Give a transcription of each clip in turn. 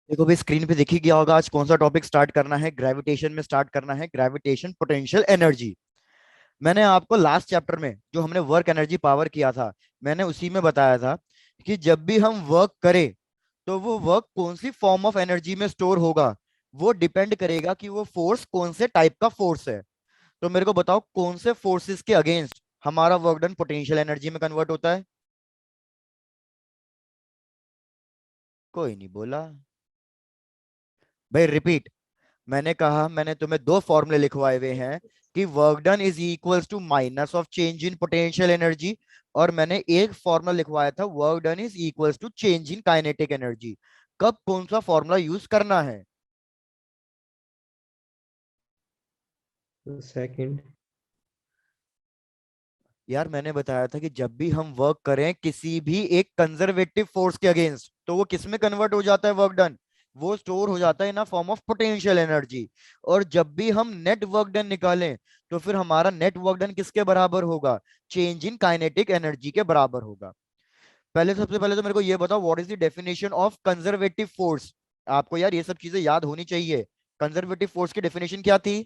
देखो भाई, स्क्रीन पे दिख ही गया होगा आज कौन सा टॉपिक स्टार्ट करना है। ग्रेविटेशन में स्टार्ट करना है, ग्रेविटेशन पोटेंशियल एनर्जी। मैंने आपको लास्ट चैप्टर में जो हमने वर्क एनर्जी पावर किया था, मैंने उसी में बताया था कि जब भी हम वर्क करें तो वो वर्क कौन सी फॉर्म ऑफ एनर्जी में स्टोर होगा, वो डिपेंड करेगा कि वो फोर्स कौन से टाइप का फोर्स है। तो मेरे को बताओ, कौन से फोर्सेस के अगेंस्ट हमारा वर्क डन पोटेंशियल एनर्जी में कन्वर्ट होता है? कोई नहीं बोला। भाई रिपीट, मैंने कहा, मैंने तुम्हें दो फॉर्मूले लिखवाए हुए हैं कि work done is equals to minus of change in potential energy, और मैंने एक फॉर्मूला लिखवाया था work done is equals to change in kinetic energy. कब कौन सा फॉर्मूला यूज करना है? सेकंड। यार मैंने बताया था कि जब भी हम वर्क करें किसी भी एक कंजर्वेटिव फोर्स के अगेंस्ट, तो वो किस में कन्वर्ट हो जाता है वर्क डन? वो स्टोर हो जाता है in form of potential energy. और जब भी हम नेट वर्क डन निकालें, तो फिर हमारा नेट वर्क डन किसके बराबर होगा? चेंज इन काइनेटिक एनर्जी के बराबर होगा। पहले, सबसे पहले तो मेरे को ये बताओ, what is the definition of conservative force? आपको यार ये सब चीजें याद होनी चाहिए। कंजर्वेटिव फोर्स की डेफिनेशन क्या थी?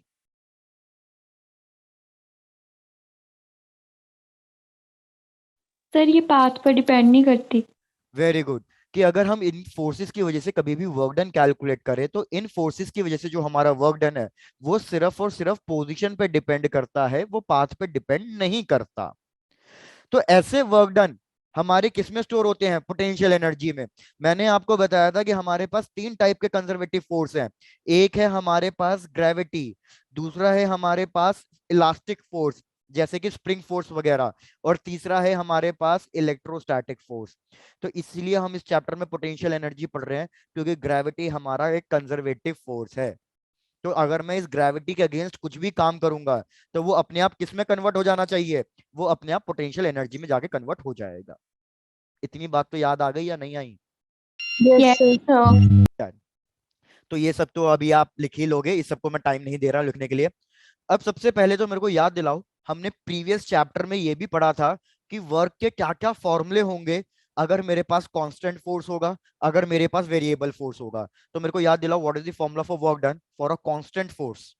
सर ये पाथ पर डिपेंड नहीं करती। Very good. कि अगर हम इन फोर्सेस की वजह से कभी भी वर्क डन कैलकुलेट करें, तो इन फोर्सेस की वजह से जो हमारा वर्क डन है, वो सिर्फ और सिर्फ पोजीशन पे डिपेंड करता है, वो पाथ पे डिपेंड नहीं करता। तो ऐसे वर्क डन हमारे किस में स्टोर होते हैं? पोटेंशियल एनर्जी में। मैंने आपको बताया था कि हमारे पास तीन टाइप के कंजर्वेटिव फोर्स हैं। एक है हमारे पास ग्रेविटी, दूसरा है हमारे पास इलास्टिक फोर्स जैसे कि स्प्रिंग फोर्स वगैरह, और तीसरा है हमारे पास इलेक्ट्रोस्टैटिक फोर्स। तो इसलिए हम इस चैप्टर में पोटेंशियल एनर्जी पढ़ रहे हैं, क्योंकि ग्रेविटी हमारा एक कंजर्वेटिव फोर्स है। तो अगर मैं इस ग्रेविटी के अगेंस्ट कुछ भी काम करूंगा, तो वो अपने आप किस में कन्वर्ट हो जाना चाहिए? वो अपने आप पोटेंशियल एनर्जी में जाके कन्वर्ट हो जाएगा। इतनी बात तो याद आ गई या नहीं आई? Yes yes sir. सर। यार, तो ये सब तो अभी आप लिख ही लोगे, इस सबको मैं टाइम नहीं दे रहा लिखने के लिए। अब सबसे पहले तो मेरे को याद दिलाओ, हमने प्रीवियस चैप्टर में ये भी पढ़ा था कि वर्क के क्या क्या फॉर्मूले होंगे अगर मेरे पास कांस्टेंट फोर्स होगा, अगर मेरे पास वेरिएबल फोर्स होगा। तो मेरे को याद दिलाओ, what is the formula for work done for a constant force?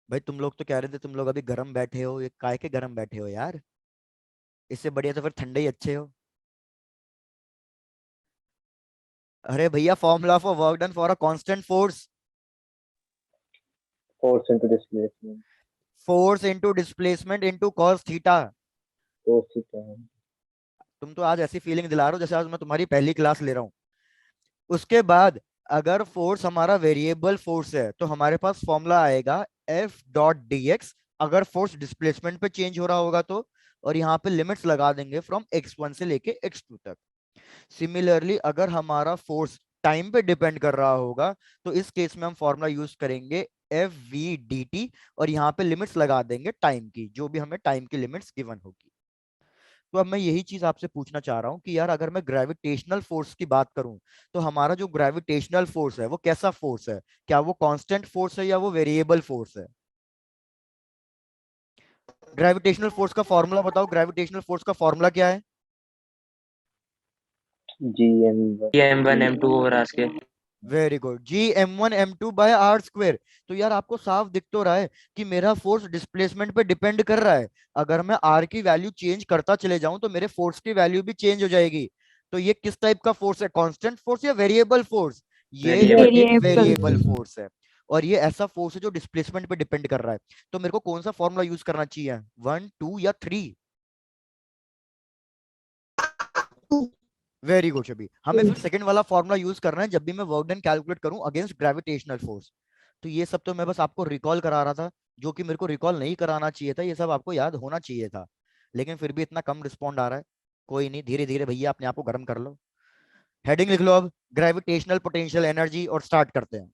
भाई तुम लोग तो कह रहे थे तुम लोग अभी गर्म बैठे हो, ये काय के गर्म बैठे हो यार? इससे बढ़िया तो फिर ठंडे ही अच्छे हो। अरे भैया, formula for work done for a constant force. Force into displacement. Force into displacement into cos theta. तो ठीक है। तुम तो आज ऐसी फीलिंग दिला रहे हो जैसे आज मैं तुम्हारी पहली क्लास ले रहा हूँ। उसके बाद, अगर फोर्स हमारा वेरिएबल फोर्स है, तो हमारे पास फॉर्मूला आएगा एफ डॉट डी एक्स। अगर फोर्स डिस्प्लेसमेंट पे चेंज हो रहा होगा तो, और यहाँ पे लिमिट्स लगा देंगे फ्रॉम x1 से लेके x2 तक। सिमिलरली अगर हमारा फोर्स टाइम पे डिपेंड कर रहा होगा, तो इस केस में हम फॉर्मूला यूज करेंगे एफ वी डी टी, और यहाँ पे लिमिट्स लगा देंगे टाइम की, जो भी हमें टाइम की लिमिट्स गिवन होगी। तो अब मैं यही चीज आपसे पूछना चाह रहा हूँ कि यार, अगर मैं ग्रेविटेशनल फोर्स की बात करूं, तो हमारा जो ग्रेविटेशनल फोर्स है वो कैसा फोर्स है? क्या वो कांस्टेंट फोर्स है या वो वेरिएबल फोर्स है? ग्रेविटेशनल फोर्स का फॉर्मूला बताओ, ग्रेविटेशनल फोर्स का फॉर्मूला क्या है? G M M1 M2 over R square. Very good, G m1 m2/r²। तो यार आपको साफ दिख तो रहा है कि मेरा फोर्स डिस्प्लेसमेंट पे डिपेंड कर रहा है। अगर मैं आर की वैल्यू चेंज करता चले जाऊं, तो मेरे फोर्स की वैल्यू भी चेंज हो जाएगी। तो ये किस टाइप का फोर्स है? कांस्टेंट फोर्स या वेरिएबल फोर्स? ये वेरिएबल। एक वेरिएबल। वेरिएबल फोर्स है। और ये ऐसा फोर्स है जो डिस्प्लेसमेंट पे डिपेंड कर रहा है। तो मेरे को कौन सा फॉर्मूला यूज करना चाहिए, 1 2 या 3? वेरी गुड छवि, हमें फिर सेकंड वाला फॉर्मूला यूज करना है जब भी मैं वर्क डन कैलकुलेट करूं अगेंस्ट ग्रेविटेशनल फोर्स। तो ये सब तो मैं बस आपको रिकॉल करा रहा था, जो कि मेरे को रिकॉल नहीं कराना चाहिए था, ये सब आपको याद होना चाहिए था। लेकिन फिर भी इतना कम रिस्पॉन्ड आ रहा है। कोई नहीं, धीरे धीरे भैया अपने आप को गर्म कर लो। हेडिंग लिख लो अब, ग्रेविटेशनल पोटेंशियल एनर्जी, और स्टार्ट करते हैं।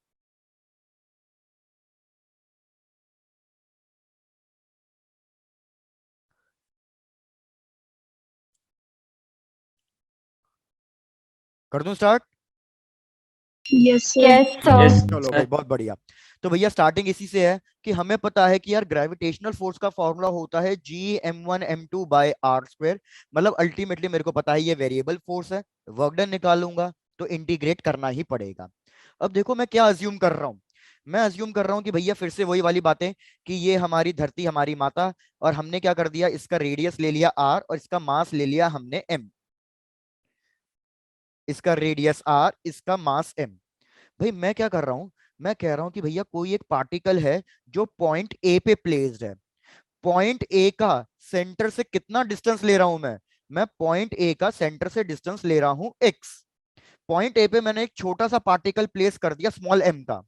कर दूं start? Yes sir. Yes yes sir. चलो भाई, सर। बहुत बढ़िया। तो भैया स्टार्टिंग इसी से है कि हमें पता है कि यार ग्रेविटेशनल फोर्स का फॉर्मूला होता है G m1m2/r²। मतलब अल्टीमेटली मेरे को पता है ये वेरिएबल फोर्स है, वर्क डन निकालूंगा तो इंटीग्रेट करना ही पड़ेगा। अब देखो मैं क्या अज्यूम कर रहा हूँ। मैं अज्यूम कर रहा हूँ कि भैया फिर से वही वाली बातें कि ये हमारी धरती हमारी माता, और हमने क्या कर दिया, इसका रेडियस ले लिया आर और इसका मास ले लिया हमने एम। इसका रेडियस आर, इसका मास एम। भाई मैं क्या कर रहा हूं, मैं कह रहा हूं कि भैया कोई एक पार्टिकल है जो पॉइंट ए पे प्लेस्ड है। पॉइंट ए का सेंटर से कितना डिस्टेंस ले रहा हूं मैं पॉइंट ए का सेंटर से डिस्टेंस ले रहा हूं एक्स। पॉइंट ए पे मैंने एक छोटा सा पार्टिकल प्लेस कर दिया स्मॉल एम का।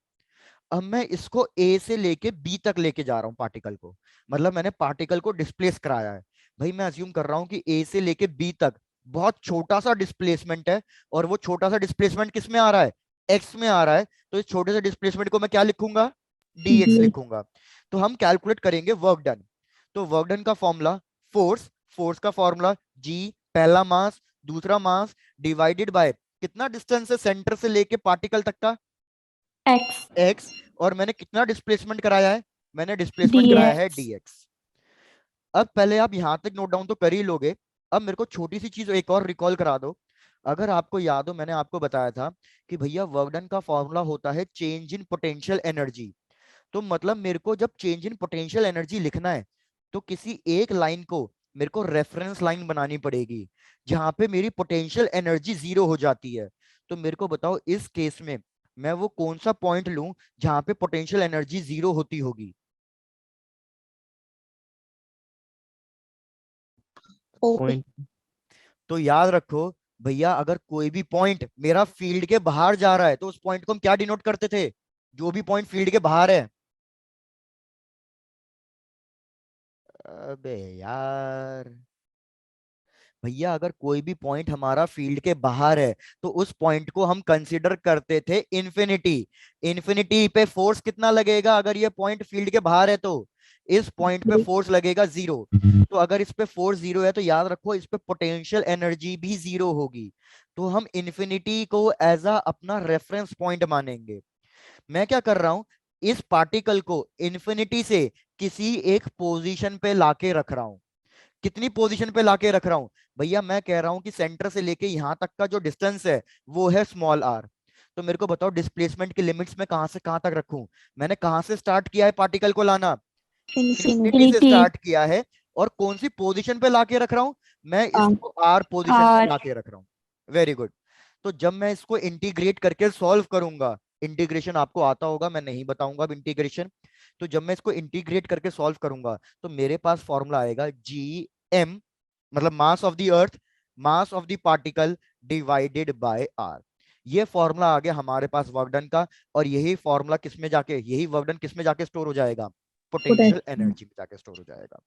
अब मैं इसको ए से लेके बी तक लेके जा रहा हूं पार्टिकल को, मतलब मैंने पार्टिकल को डिस्प्लेस कराया है। भाई मैं अज्यूम कर रहा हूं कि ए से लेके बी तक बहुत छोटा सा डिस्प्लेसमेंट है, और वो छोटा सा डिस्प्लेसमेंट किस में आ रहा है, एक्स में आ रहा है। तो इस छोटे से डिस्प्लेसमेंट को मैं क्या लिखूंगा, dx जी लिखूंगा। तो हम कैलकुलेट करेंगे वर्क डन। तो वर्क डन का फॉर्मूला फोर्स, फोर्स का फॉर्मूला जी, पहला मास, दूसरा मास, डिवाइडेड बाय कितना डिस्टेंस है सेंटर से लेके पार्टिकल तक का, एक्स एक्स, और मैंने कितना डिस्प्लेसमेंट कराया है, मैंने डिस्प्लेसमेंट डी कराया है एक्स dx। अब पहले आप यहां तक नोट डाउन तो कर ही लोगे। अब मेरे को छोटी सी चीज एक और रिकॉल करा दो। अगर आपको याद हो मैंने आपको बताया था कि भैया वर्क डन का फॉर्मूला होता है चेंज इन पोटेंशियल एनर्जी। तो मतलब मेरे को जब चेंज इन पोटेंशियल एनर्जी लिखना है तो किसी एक लाइन को मेरे को रेफरेंस लाइन बनानी पड़ेगी जहां पे मेरी पोटेंशियल एनर्जी जीरो हो जाती है। तो मेरे को बताओ इस केस में मैं वो कौन सा पॉइंट लूं जहां पे पोटेंशियल एनर्जी जीरो होती होगी। ओपी पॉइंट तो याद रखो भैया, अगर कोई भी पॉइंट मेरा फील्ड के बाहर जा रहा है तो उस पॉइंट को हम क्या डिनोट करते थे, जो भी पॉइंट फील्ड के बाहर है। अबे यार, भैया अगर कोई भी पॉइंट हमारा फील्ड के बाहर है तो उस पॉइंट को हम कंसीडर करते थे इन्फिनिटी। इन्फिनिटी पे फोर्स कितना लगेगा अगर ये पॉइंट फील्ड के बाहर है, तो इस पॉइंट पे फोर्स लगेगा जीरो। तो अगर इस पे फोर्स जीरो है तो याद रखो इस पे पोटेंशियल एनर्जी भी जीरो होगी। तो हम इन्फिनिटी को एज अ अपना रेफरेंस पॉइंट मानेंगे। मैं क्या कर रहा हूं, इस पार्टिकल को इन्फिनिटी से किसी एक पोजीशन पे लाके रख रहा हूं। कितनी पोजीशन पे लाके रख रहा हूं, भैया मैं कह रहा हूं कि सेंटर से लेके यहां तक का जो डिस्टेंस है वो है स्मॉल आर। तो मेरे को बताओ डिस्प्लेसमेंट की लिमिट्स में कहां से कहां तक रखूं। मैंने कहां से स्टार्ट किया है पार्टिकल को लाना, इन्फिनिटी से इन्फिनिटी स्टार्ट किया है। और कौन सी पोजीशन पे लाके रख रहा हूं, मैं इसको आर पोजीशन पे आर लाके रख रहा हूं। Very good. तो जब मैं इसको इंटीग्रेट करके सॉल्व करूंगा, इंटीग्रेशन आपको आता होगा, मैं नहीं बताऊंगा अब इंटीग्रेशन। तो जब मैं इसको इंटीग्रेट करके सॉल्व करूंगा तो मेरे पास फॉर्मूला आएगा जी एम, मतलब mass of the earth, mass of the particle divided by R. ये फॉर्मूला आ गया हमारे पास वर्क डन का। और यही फॉर्मूला किसमें जाके, यही वर्क डन किसमें जाके स्टोर हो जाएगा, पोटेंशियल पोटेंशियल एनर्जी में जाके स्टोर हो जाएगा।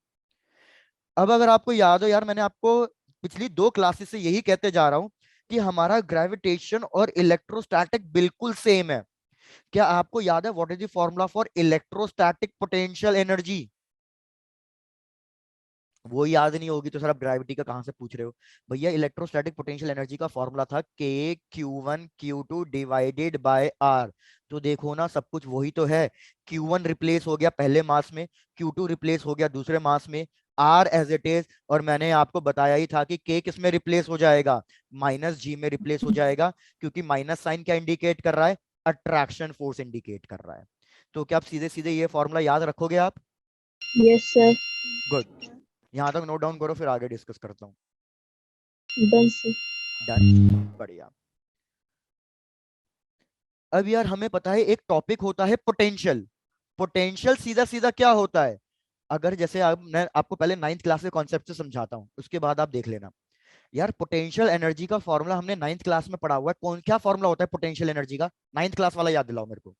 अब अगर आपको याद हो यार, मैंने आपको पिछली दो क्लासेस से यही कहते जा रहा हूं कि हमारा ग्रेविटेशन और इलेक्ट्रोस्टैटिक बिल्कुल सेम है। क्या आपको याद है what is the formula for electrostatic potential energy. वो याद नहीं होगी तो सर आप ग्रेविटी का कहां से पूछ रहे हो। भैया इलेक्ट्रोस्टैटिक पोटेंशियल एनर्जी का फॉर्मूला था K Q1 Q2 divided by R। तो देखो ना सब कुछ वही तो है। Q1 रिप्लेस हो गया पहले मास में, Q2 रिप्लेस हो गया दूसरे मास में, R एज इट इज। और मैंने आपको बताया ही था कि K किस में रिप्लेस हो जाएगा, माइनस G में रिप्लेस हो जाएगा, क्योंकि माइनस साइन क्या इंडिकेट कर रहा है, अट्रैक्शन फोर्स इंडिकेट कर रहा है। तो क्या आप सीधे सीधे ये फॉर्मूला याद रखोगे आप। Yes sir good. यहां तक नोट डाउन करो फिर आगे डिस्कस करता हूँ। डन सर डन, बढ़िया। अब यार हमें पता है एक टॉपिक होता है पोटेंशियल। पोटेंशियल सीधा सीधा क्या होता है, अगर जैसे आप, मैं आपको पहले नाइन्थ क्लास के कॉन्सेप्ट से समझाता हूँ उसके बाद आप देख लेना। यार पोटेंशियल एनर्जी का फॉर्मूला हमने नाइन्थ क्लास में पढ़ा हुआ है, कौन क्या फॉर्मूला होता है पोटेंशियल एनर्जी का, नाइन्थ क्लास वाला याद दिलाओ मेरे को।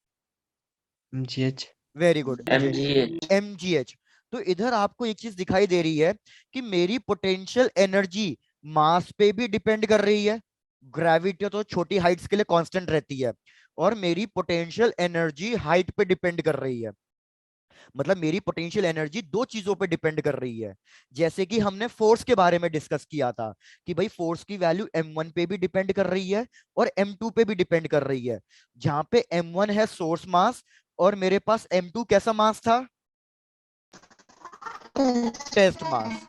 GH very good, M G H mgh। तो इधर आपको एक चीज दिखाई दे रही है कि मेरी पोटेंशियल एनर्जी मास पे भी डिपेंड कर रही है। ग्रेविटी तो छोटी हाइट्स के लिए कांस्टेंट रहती है, और मेरी पोटेंशियल एनर्जी हाइट पे डिपेंड कर रही है। मतलब मेरी पोटेंशियल एनर्जी दो चीजों पे डिपेंड कर रही है। जैसे कि हमने फोर्स के बारे में डिस्कस किया था कि भाई फोर्स की वैल्यू m1 पे भी डिपेंड कर रही है और m2 पे भी डिपेंड कर रही है। जहां पे m1 है सोर्स मास और मेरे पास M2 कैसा मास था? टेस्ट मास।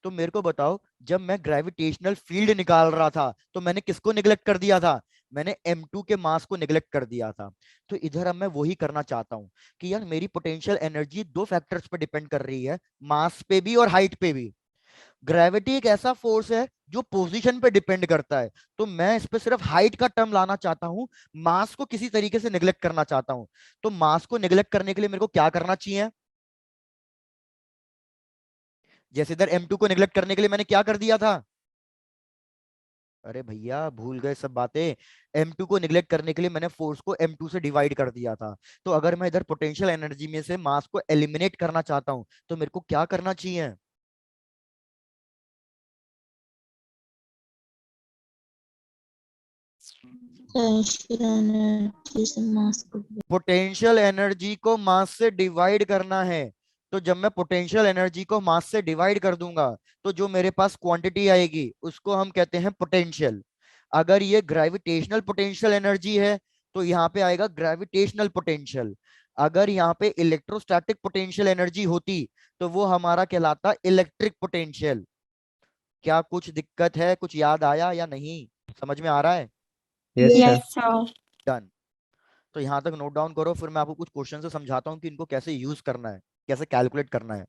तो मेरे को बताओ, जब मैं ग्रेविटेशनल फील्ड निकाल रहा था तो मैंने किसको निगलेक्ट कर दिया था? मैंने M2 के मास को निगलेक्ट कर दिया था। तो इधर अब मैं वही करना चाहता हूं कि यार मेरी पोटेंशियल एनर्जी दो फैक्टर्स पे डिपेंड कर रही है, मास पे भी और हाइट पे भी। ग्रेविटी एक ऐसा फोर्स है जो पोजीशन पे डिपेंड करता है, तो मैं इस पे सिर्फ हाइट का टर्म लाना चाहता हूं, मास को किसी तरीके से निगलेक्ट करना चाहता हूं। तो मास को निगलेक्ट करने के लिए मेरे को क्या करना चाहिए? जैसे इधर M2 को निगलेक्ट करने के लिए मैंने क्या कर दिया था? अरे भैया भूल गए सब बातें। M2 को निगलेक्ट करने के लिए मैंने फोर्स को M2 से डिवाइड कर दिया था। तो अगर मैं इधर पोटेंशियल एनर्जी में से मास को एलिमिनेट करना चाहता हूं तो मेरे को क्या करना चाहिए? पोटेंशियल एनर्जी से मास को पोटेंशियल एनर्जी को मास से डिवाइड करना है। तो जब मैं पोटेंशियल एनर्जी को मास से डिवाइड कर दूंगा तो जो मेरे पास क्वांटिटी आएगी उसको हम कहते हैं पोटेंशियल। अगर ये ग्रेविटेशनल पोटेंशियल एनर्जी है तो यहाँ पे आएगा ग्रेविटेशनल पोटेंशियल। अगर यहाँ पे इलेक्ट्रोस्टैटिक पोटेंशियल एनर्जी होती तो वो हमारा कहलाता इलेक्ट्रिक पोटेंशियल। क्या कुछ दिक्कत है? कुछ याद आया या नहीं? समझ में आ रहा है? Yes sir. Yes sir. Done. तो यहाँ तक नोट डाउन करो, फिर मैं आपको कुछ क्वेश्चन से समझाता हूँ कि इनको कैसे यूज करना है, कैसे कैलकुलेट करना है।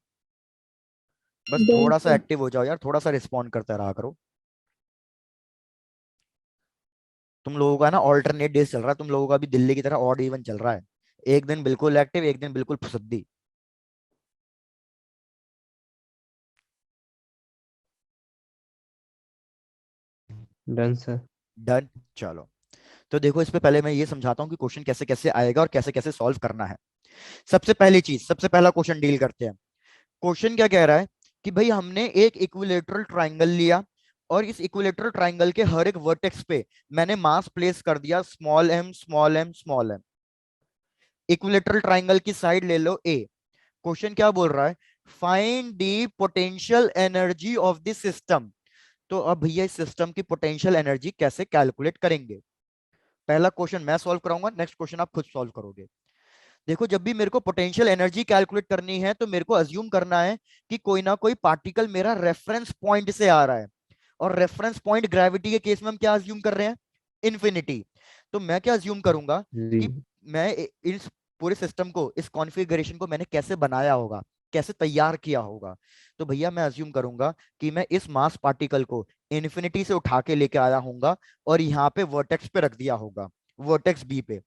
बस थोड़ा सा एक्टिव हो जाओ यार, थोड़ा सा रिस्पॉन्ड करते रहा करो। तुम लोगों का ना ऑल्टरनेट डेज चल रहा है, तुम लोगों का भी दिल्ली की तरह ऑड इवन चल रहा है। एक दिन बिल्कुल एक्टिव, एक दिन बिल्कुल फुसद्दी। Done sir. डन। चलो, तो देखो इस पे पहले मैं ये समझाता हूँ कि क्वेश्चन कैसे कैसे आएगा और कैसे कैसे सॉल्व करना है। सबसे पहली चीज, सबसे पहला क्वेश्चन डील करते हैं। क्वेश्चन क्या कह रहा है कि भाई हमने एक इक्विलेटरल ट्राइंगल लिया और इस इक्विलेटरल ट्राइंगल के हर एक वर्टेक्स पे मैंने मास प्लेस कर दिया small M small M small M. Equilateral triangle की साइड ले लो ए। क्वेश्चन क्या बोल रहा है? Find the potential energy of the system. तो अब भैया इस सिस्टम की पोटेंशियल एनर्जी कैसे कैलकुलेट करेंगे? पहला क्वेश्चन मैं सॉल्व कराऊंगा, नेक्स्ट क्वेश्चन आप खुद सॉल्व करोगे। देखो, जब भी मेरे को पोटेंशियल एनर्जी कैलकुलेट करनी है तो मेरे को अज्यूम करना है कि कोई ना कोई पार्टिकल मेरा रेफरेंस पॉइंट से आ रहा है। और रेफरेंस पॉइंट ग्रेविटी के केस में हम क्या अज्यूम कर रहे हैं? इन्फिनिटी। तो मैं क्या अज्यूम करूंगा जी। कि मैं इस पूरे सिस्टम को, इस कॉन्फ़िगरेशन को मैंने कैसे बनाया होगा, कैसे तैयार किया होगा। तो भैया मैं अज्यूम करूंगा कि मैं इस मास पार्टिकल को इन्फिनिटी से उठा के लेके आया हूंगा और यहाँ पे वर्टेक्स पे रख दिया होगा, वर्टेक्स बी पे।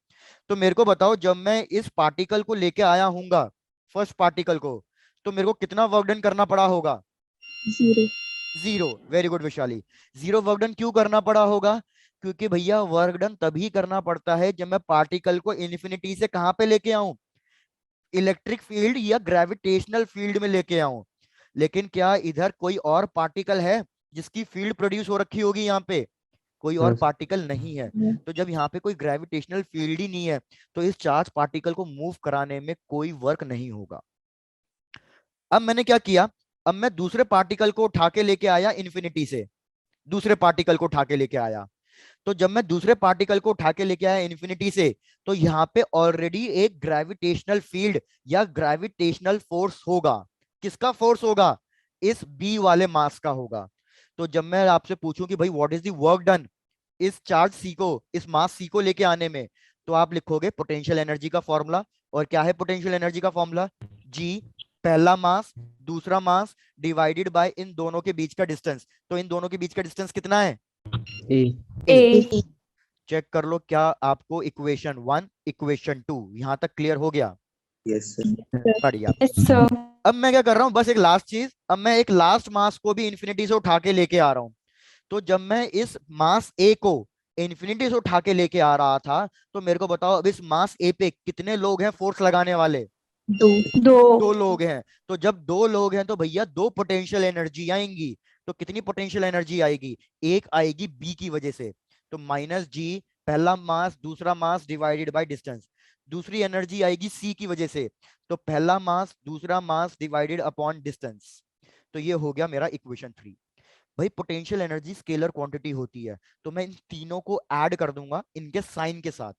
तो मेरे को बताओ, जब मैं इस पार्टिकल को लेके आया हूंगा, फर्स्ट पार्टिकल को, तो मेरे को कितना वर्क डन करना पड़ा होगा? Zero. Zero. Very good Vishali. Zero work done क्यों करना पड़ा होगा? क्योंकि भैया वर्क डन तभी करना पड़ता है जब मैं पार्टिकल को इन्फिनिटी से कहां पे लेके आऊं? इलेक्ट्रिक फील्ड या ग्रेविटेशनल फील्ड में लेके आऊं। लेकिन क्या इधर कोई और पार्टिकल है जिसकी फील्ड प्रोड्यूस हो रखी होगी? यहाँ पे कोई और हाँ सर। पार्टिकल नहीं है। तो जब यहाँ पे कोई ग्रेविटेशनल फील्ड ही नहीं है तो इस चार्ज पार्टिकल को मूव कराने में कोई वर्क नहीं होगा। अब मैंने क्या किया? अब मैं दूसरे पार्टिकल को उठा के लेके आया इन्फिनिटी से, दूसरे पार्टिकल को उठा के लेके आया। तो जब मैं दूसरे पार्टिकल को उठा के लेके आया इन्फिनिटी से, तो यहाँ पे ऑलरेडी एक ग्रेविटेशनल फील्ड या ग्रेविटेशनल फोर्स होगा। किसका फोर्स होगा? इस बी वाले मास का होगा। तो जब मैं आपसे पूछूं कि भाई what is the work done इस चार्ज सी को, इस मास सी को लेके आने में, तो आप लिखोगे पोटेंशियल एनर्जी का फॉर्मूला। और क्या है पोटेंशियल एनर्जी का फॉर्मूला? जी, पहला मास दूसरा मास डिवाइडेड बाय इन दोनों के बीच का डिस्टेंस। तो इन दोनों के बीच का डिस्टेंस कितना है? ए। ए। चेक कर लो क्या आपको इक्वेशन वन इक्वेशन टू यहां तक क्लियर हो गया? Yes sir. बढ़िया। Yes sir. अब मैं क्या कर रहा हूं, बस एक लास्ट चीज, अब मैं एक लास्ट मास को भी इन्फिनिटी से उठा के लेके आ रहा हूं। तो जब मैं इस मास ए को इन्फिनिटी से उठा के लेके आ रहा था, तो मेरे को बताओ अब इस मास ए पे कितने लोग हैं फोर्स लगाने वाले? दो। दो। दो लोग हैं। तो जब दो लोग हैं तो भैया दो पोटेंशियल एनर्जी आएंगी। तो कितनी पोटेंशियल एनर्जी आएगी? एक आएगी बी की वजह से, तो माइनस जी, पहला मास दूसरा मास डिवाइडेड बाय डिस्टेंस। दूसरी एनर्जी आएगी सी की वजह से, तो पहला मास दूसरा मास डिवाइडेड अपॉन डिस्टेंस। तो ये हो गया मेरा इक्वेशन थ्री। भाई पोटेंशियल एनर्जी स्केलर क्वांटिटी होती है, तो मैं इन तीनों को ऐड कर दूंगा इनके साइन के साथ।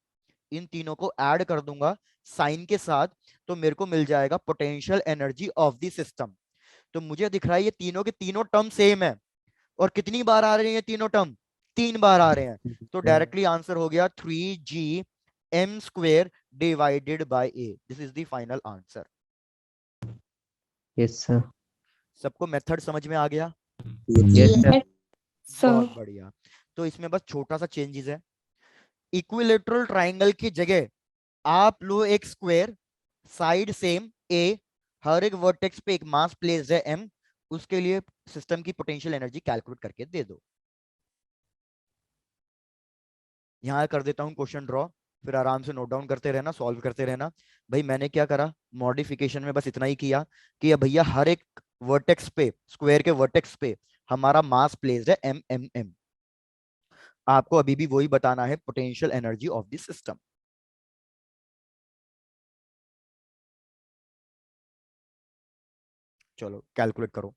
इन तीनों को ऐड कर दूंगा साइन के साथ, तो मेरे को मिल जाएगा potential energy of the system. तो मुझे दिख रहा है ये तीनों के तीनों टर्म सेम है। और कितनी बार आ रहे हैं ये तीनों टर्म? 3 बार आ रहे हैं। तो डायरेक्टली आंसर हो गया 3g m² divided by a। This is the final answer. Yes sir. सबको मेथड समझ में आ गया? Yes sir. बहुत बढ़िया। तो इसमें बस छोटा सा चेंजेस है। इक्विलेटरल ट्राइंगल की जगह आप लो एक स्क्वायर, साइड सेम a, हर एक वर्टेक्स पे एक मास प्लेस्ड है m, उसके लिए सिस्टम की पोटेंशियल एनर्जी कैलकुलेट करके दे दो। यहां कर देता हूं क्वेश्चन ड्रॉ, फिर आराम से नोट डाउन करते रहना, सॉल्व करते रहना। भाई मैंने क्या करा, मॉडिफिकेशन में बस इतना ही किया कि अब भैया हर एक वर्टेक्स पे, स्क्वायर के वर्टेक्स पे हमारा मास प्लेस्ड है m m m। आपको अभी भी वही बताना है, potential energy of the system. चलो कैलकुलेट करो।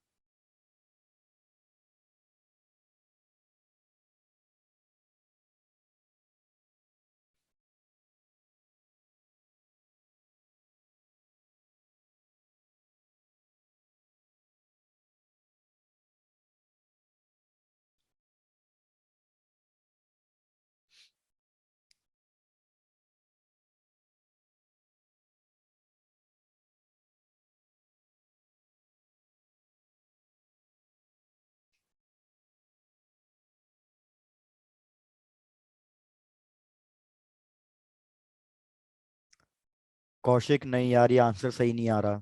कौशिक, नहीं यार ये आंसर सही नहीं आ रहा,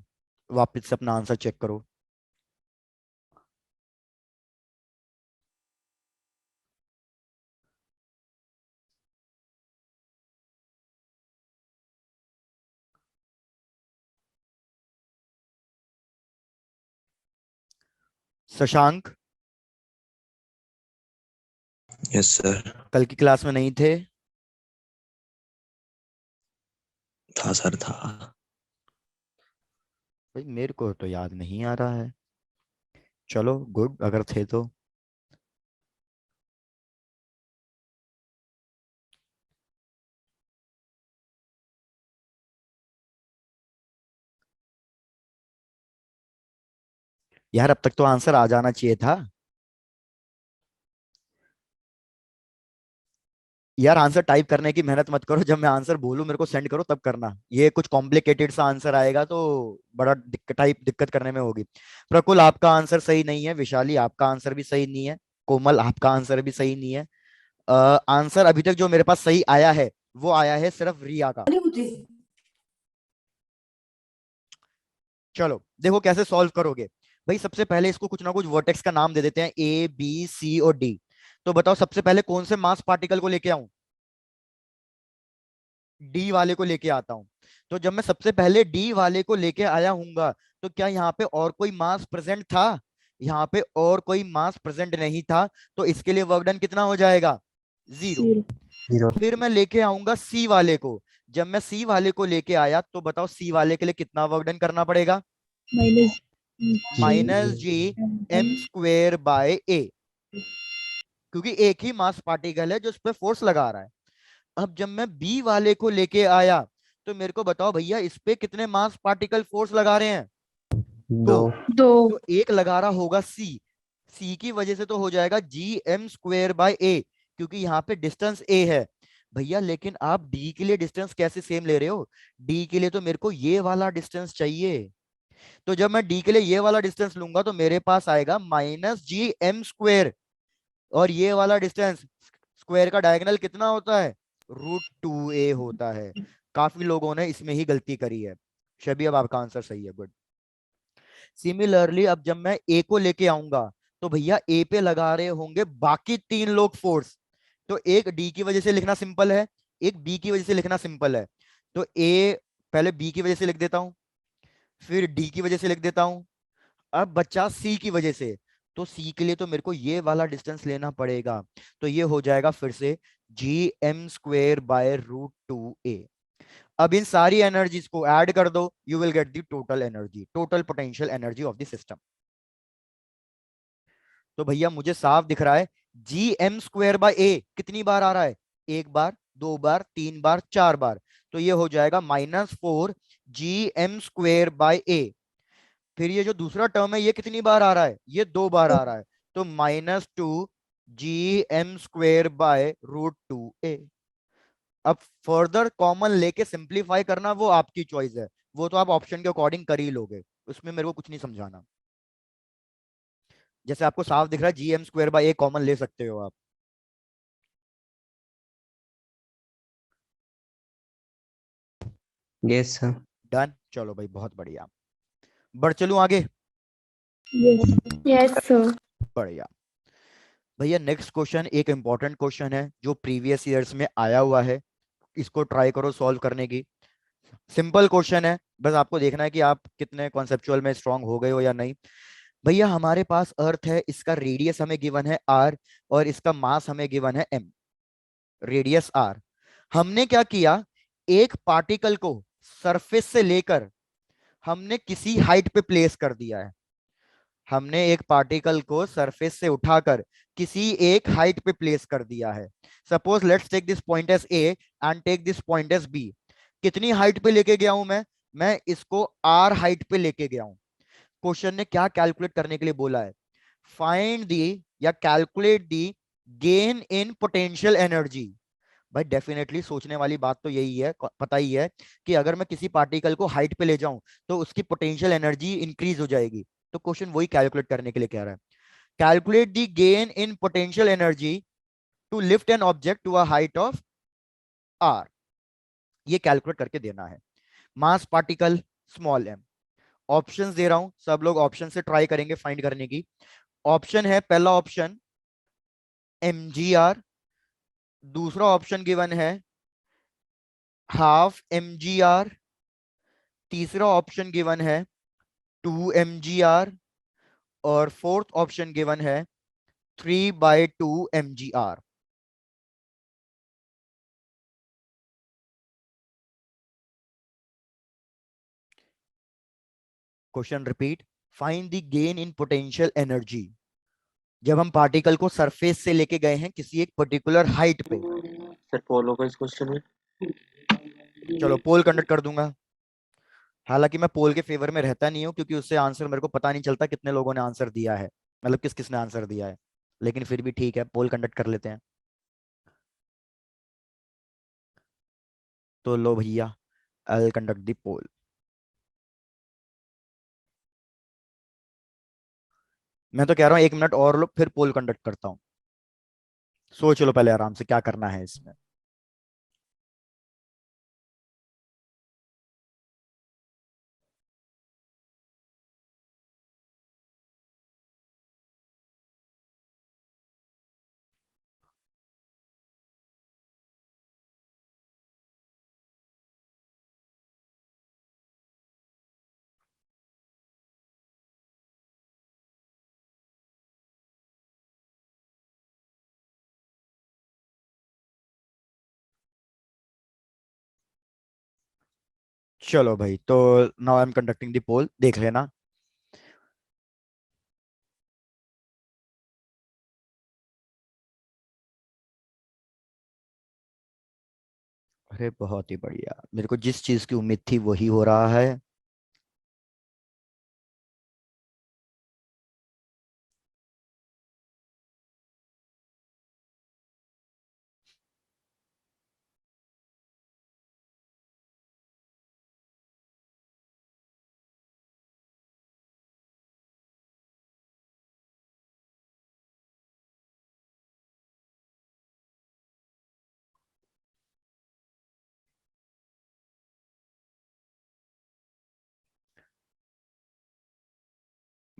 वापस से अपना आंसर चेक करो। Shashank, yes sir. कल की क्लास में नहीं थे? था सर, था। भाई मेरे को तो याद नहीं आ रहा है। चलो गुड, अगर थे तो। यार अब तक तो आंसर आ जाना चाहिए था। यार आंसर टाइप करने की मेहनत मत करो, जब मैं आंसर बोलूं मेरे को सेंड करो तब करना। ये कुछ कॉम्प्लिकेटेड सा आंसर आएगा तो बड़ा दिक्कत करने में होगी। प्रकुल आपका आंसर सही नहीं है, विशाली आपका आंसर भी सही नहीं है, कोमल आपका आंसर भी सही नहीं है। आंसर अभी तक जो मेरे पास सही आया है वो आया है सिर्फ रिया का। चलो देखो कैसे सॉल्व करोगे। भाई सबसे पहले इसको कुछ ना कुछ वर्टेक्स का नाम दे देते हैं, ए बी सी और डी। तो बताओ सबसे पहले कौन से मास पार्टिकल को लेके आऊं? डी वाले को लेके आता हूं। तो जब मैं सबसे पहले डी वाले को लेके आया हूंगा, तो क्या यहाँ पे और कोई मास प्रेजेंट था? यहाँ पे और कोई मास प्रेजेंट नहीं था, तो इसके लिए वर्क डन कितना हो जाएगा? 0। जीरो। फिर मैं लेके आऊंगा सी वाले को। जब मैं सी वाले को लेके आया तो बताओ सी वाले के लिए कितना वर्क डन करना पड़ेगा? -gm² क्योंकि एक ही मास पार्टिकल है जो उस पर फोर्स लगा रहा है। अब जब मैं बी वाले को लेके आया तो मेरे को बताओ भैया इस पे कितने मास पार्टिकल फोर्स लगा रहे हैं? दो। तो एक लगा रहा होगा सी। सी की वजह से तो हो जाएगा gm²/a, क्योंकि यहाँ पे डिस्टेंस a है। भैया लेकिन आप डी के लिए डिस्टेंस कैसे सेम ले रहे हो? डी के लिए तो मेरे को ये वाला डिस्टेंस चाहिए। तो जब मैं डी के लिए ये वाला डिस्टेंस लूंगा तो मेरे पास आएगा -gm²। और ये वाला डिस्टेंस, स्क्वायर का डायगोनल कितना होता है? √2a होता है। काफी लोगों ने इसमें ही गलती करी है। शबी अब आपका आंसर सही है, गुड। सिमिलरली अब जब मैं ए को लेके आऊंगा तो भैया ए पे लगा रहे होंगे बाकी 3 लोग फोर्स। तो एक डी की वजह से लिखना सिंपल है, एक बी की वजह से लिखना सिंपल है। तो ए पहले बी की वजह से लिख देता हूं, फिर डी की वजह से लिख देता हूं, अब बच्चा सी की वजह से। तो सी के लिए तो मेरे को ये वाला डिस्टेंस लेना पड़ेगा। तो ये हो जाएगा फिर से gm² / √2a। अब इन सारी एनर्जीज को ऐड कर दो, you will get the total energy, total potential energy of the system. तो भैया मुझे साफ दिख रहा है gm² / a कितनी बार आ रहा है? एक बार, 2 बार, 3 बार, 4 बार, तो ये हो जाएगा -4 GM² बाय A। फिर ये जो दूसरा टर्म है ये कितनी बार आ रहा है, ये 2 बार आ रहा है, तो -2 GM² बाय √2A। अब फर्दर कॉमन लेके सिंप्लीफाई करना वो आपकी चॉइस है, वो तो आप ऑप्शन के अकॉर्डिंग कर ही लोगे, उसमें मेरे को कुछ नहीं समझाना। जैसे आपको साफ दिख रहा है GM² बाय A कॉमन ले सकते हो आप। Yes, sir. डन, चलो भाई बहुत बढ़िया। बढ़ चलूं आगे। Yes, sir. बढ़िया भैया, नेक्स्ट क्वेश्चन एक इंपॉर्टेंट क्वेश्चन है जो प्रीवियस ईयर्स में आया हुआ है, इसको ट्राई करो सॉल्व करने की। सिंपल क्वेश्चन है, बस आपको देखना है कि आप कितने कॉन्सेप्चुअल में स्ट्रांग हो गए हो या नहीं। भैया हमारे पास अर्थ है, इसका रेडियस हमें गिवन है r और इसका मास हमें गिवन है m। रेडियस r, हमने क्या किया, एक पार्टिकल को सरफेस से लेकर हमने किसी हाइट पे प्लेस कर दिया है। हमने एक पार्टिकल को सरफेस से उठाकर किसी एक हाइट पे प्लेस कर दिया है। Suppose let's take this point as A and take this point as B. कितनी हाइट पे लेके गया हूं मैं इसको r हाइट पे लेके गया हूं। क्वेश्चन ने क्या कैलकुलेट करने के लिए बोला है, फाइंड दी या calculate the gain in potential energy. भाई डेफिनेटली सोचने वाली बात तो यही है, पता ही है कि अगर मैं किसी पार्टिकल को हाइट पे ले जाऊं तो उसकी पोटेंशियल एनर्जी इंक्रीज हो जाएगी। तो क्वेश्चन वही कैलकुलेट करने के लिए कह रहा है, calculate the gain in potential energy to lift an object to a height of r। ये कैलकुलेट करके देना है। Mass particle small m। Options दे रहा हूं, सब लोग ऑप्शन से ट्राई करेंगे फाइंड करने की। ऑप्शन है, पहला ऑप्शन mgr, दूसरा ऑप्शन गिवन है हाफ mgr, तीसरा ऑप्शन गिवन है 2 mgr और फोर्थ ऑप्शन गिवन है 3/2 mgr। Question repeat, find the gain in potential energy. जब हम पार्टिकल को सरफेस से लेके गए हैं किसी एक पर्टिकुलर हाइट पे। सर पोल होगा इस क्वेश्चन में। चलो पोल कंडक्ट कर दूंगा, हालांकि मैं पोल के फेवर में रहता नहीं हूं क्योंकि उससे आंसर मेरे को पता नहीं चलता कितने लोगों ने आंसर दिया है, मतलब किस किस ने आंसर दिया है, लेकिन फिर भी ठीक है पोल कंडक्ट कर लेते हैं। तो लो भैया, आई कंडक्ट द पोल। मैं तो कह रहा हूँ 1 मिनट और लो, फिर पोल कंडक्ट करता हूँ। सोच लो पहले आराम से क्या करना है इसमें। चलो भाई, तो now I am conducting the poll, देख लेना। अरे बहुत ही बढ़िया, मेरे को जिस चीज की उम्मीद थी वही हो रहा है।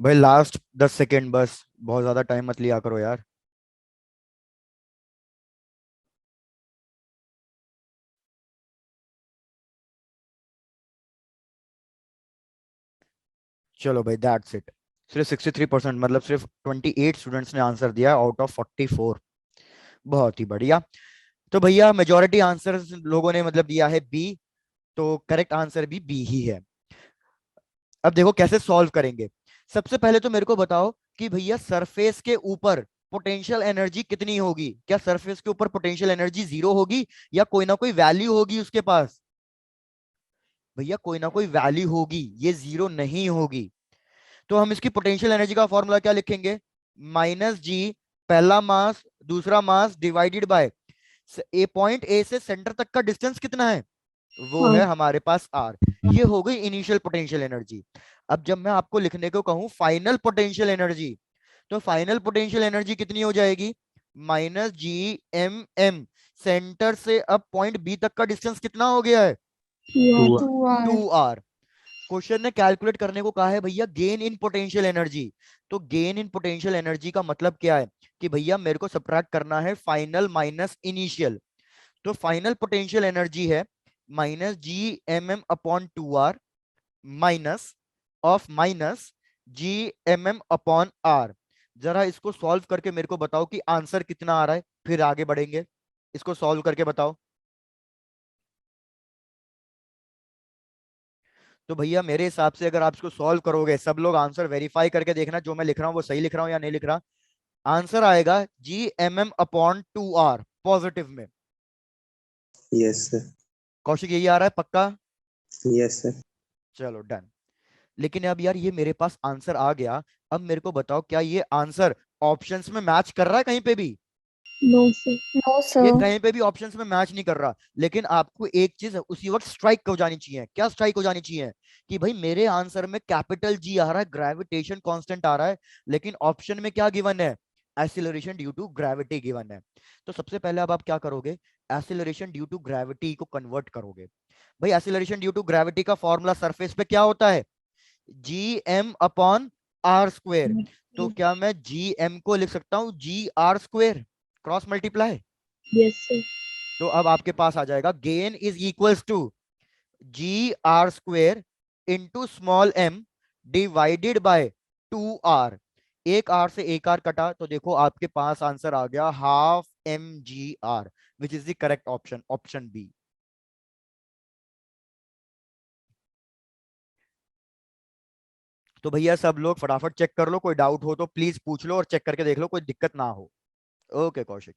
भाई लास्ट 10 सेकेंड बस, बहुत ज्यादा टाइम मत लिया करो यार। चलो भाई दैट्स इट। सिर्फ 63%, मतलब सिर्फ 28 स्टूडेंट्स ने आंसर दिया आउट ऑफ 44। बहुत ही बढ़िया। तो भैया मेजोरिटी आंसर लोगों ने मतलब दिया है बी, तो करेक्ट आंसर भी बी ही है। अब देखो कैसे सॉल्व करेंगे। सबसे पहले तो मेरे को बताओ कि भैया सरफेस के ऊपर पोटेंशियल एनर्जी कितनी होगी? क्या सरफेस के ऊपर पोटेंशियल एनर्जी 0 होगी या कोई ना कोई वैल्यू होगी उसके पास? भैया कोई ना कोई वैल्यू होगी, ये 0 नहीं होगी। तो हम इसकी पोटेंशियल एनर्जी का फॉर्मूला क्या लिखेंगे? माइनस जी, पहला मास दूसरा mass, divided by A, point A से सेंटर तक का डिस्टेंस कितना है? वो है हमारे पास आर। ये हो गई इनिशियल पोटेंशियल एनर्जी। अब जब मैं आपको लिखने को कहूं फाइनल पोटेंशियल एनर्जी, तो फाइनल पोटेंशियल एनर्जी कितनी हो जाएगी? Minus G M M. Centre से अब पॉइंट बी तक का डिस्टेंस कितना हो गया है? 2r। क्वेश्चन ने कैलकुलेट करने को कहा है भैया गेन इन पोटेंशियल एनर्जी। तो गेन इन पोटेंशियल एनर्जी का मतलब क्या है कि भैया मेरे को सब्ट्रैक्ट करना है फाइनल माइनस इनिशियल। तो फाइनल पोटेंशियल एनर्जी है minus G M M upon 2r minus of minus G M M upon R. जरा इसको सॉल्व करके मेरे को बताओ कि आंसर कितना आ रहा है, फिर आगे बढ़ेंगे। इसको सॉल्व करके बताओ। तो भैया मेरे हिसाब से अगर आप इसको सॉल्व करोगे, सब लोग आंसर वेरीफाई करके देखना जो मैं लिख रहा हूं वो सही लिख रहा हूं या नहीं लिख रहा। आंसर आएगा G M M upon 2r positive में। Yes sir. कौशिक यही आ रहा है पक्का? Yes sir. चलो डन। लेकिन अब यार ये मेरे पास आंसर आ गया, अब मेरे को बताओ क्या ये आंसर ऑप्शंस में मैच कर रहा है कहीं पे भी? No sir. ये कहीं पे भी ऑप्शंस में मैच नहीं कर रहा। लेकिन आपको एक चीज उसी वक्त स्ट्राइक हो जानी चाहिए। क्या स्ट्राइक हो जानी चाहिए? कि भाई मेरे आंसर में कैपिटल जी आ रहा है, ग्रेविटेशन कांस्टेंट आ रहा है, लेकिन ऑप्शन में क्या गिवन है? Acceleration due to gravity given है। तो सबसे पहले अब आप क्या करोगे? एक्सीलरेशन ड्यू टू ग्रेविटी को कन्वर्ट करोगे। भाई एक्सीलरेशन ड्यू टू ग्रेविटी का फॉर्मूला सरफेस पे क्या होता है? G M upon R square. तो क्या मैं जी एम को लिख सकता हूं G R square cross multiply? Yes sir. तो अब आपके पास आ जाएगा gain is equals to G R square into small M divided by 2r। एक आर से एक आर कटा तो देखो आपके पास आंसर आ गया half M G R, which is the correct option, option B. तो भैया सब लोग फटाफट चेक कर लो, कोई डाउट हो तो प्लीज पूछ लो और चेक करके देख लो, कोई दिक्कत ना हो। ओके कौशिक।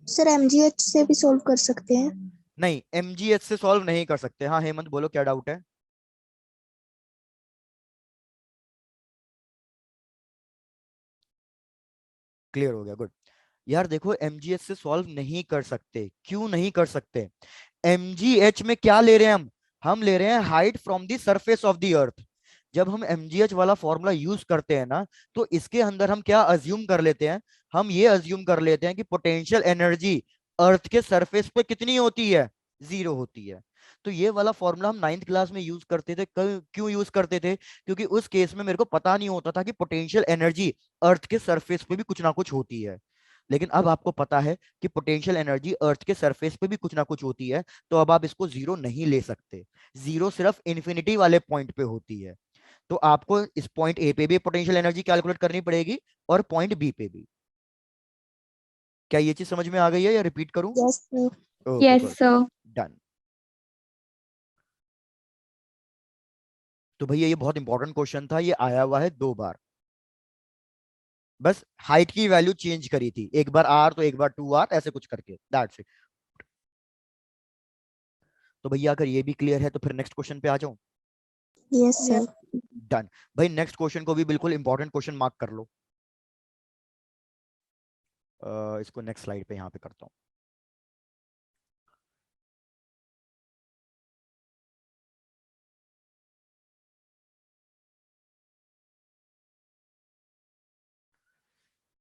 सर एमजीएच से भी सॉल्व कर सकते हैं? नहीं, एमजीएच से सॉल्व नहीं कर सकते। हाँ हेमंत बोलो क्या डाउट है? क्लियर हो गया, गुड। यार देखो एमजीएच से सॉल्व नहीं कर सकते, क्यों नहीं कर सकते? एमजीएच में क्या ले रहे हैं हम ले रहे हैं height from the surface of the अर्थ। जब हम एमजीएच वाला फॉर्मूला यूज करते हैं ना, तो इसके अंदर हम क्या अज्यूम कर लेते हैं? हम ये अज्यूम कर लेते हैं कि पोटेंशियल एनर्जी अर्थ के सरफेस पे कितनी होती है? 0 होती है। तो ये वाला फॉर्मूला हम 9th क्लास में यूज करते थे। क्यों यूज करते थे? क्योंकि उस केस में मेरे को पता नहीं होता था कि पोटेंशियल एनर्जी अर्थ के सरफेस पे भी कुछ ना कुछ होती है। लेकिन अब आपको पता है कि पोटेंशियल एनर्जी अर्थ के सरफेस पे भी कुछ ना कुछ होती है, तो अब आप इसको 0 नहीं ले सकते। 0 सिर्फ इन्फिनिटी वाले पॉइंट पे होती है। तो आपको इस पॉइंट ए पे भी पोटेंशियल एनर्जी कैलकुलेट करनी पड़ेगी और पॉइंट बी पे भी। क्या ये चीज समझ में आ गई है या रिपीट करूं? Yes sir. Yes sir. Done. तो भैया ये बहुत इंपॉर्टेंट क्वेश्चन था, ये आया हुआ है 2 बार। बस हाइट की वैल्यू चेंज करी थी, एक बार आर तो एक बार 2r, ऐसे कुछ करके, दैट्स इट। तो भैया अगर ये भी क्लियर है तो फिर नेक्स्ट क्वेश्चन पे आ जाऊं। Yes sir. डन। भाई नेक्स्ट क्वेश्चन को भी बिल्कुल इंपॉर्टेंट क्वेश्चन मार्क कर लो। इसको नेक्स्ट स्लाइड पे यहाँ पे करता हूँ।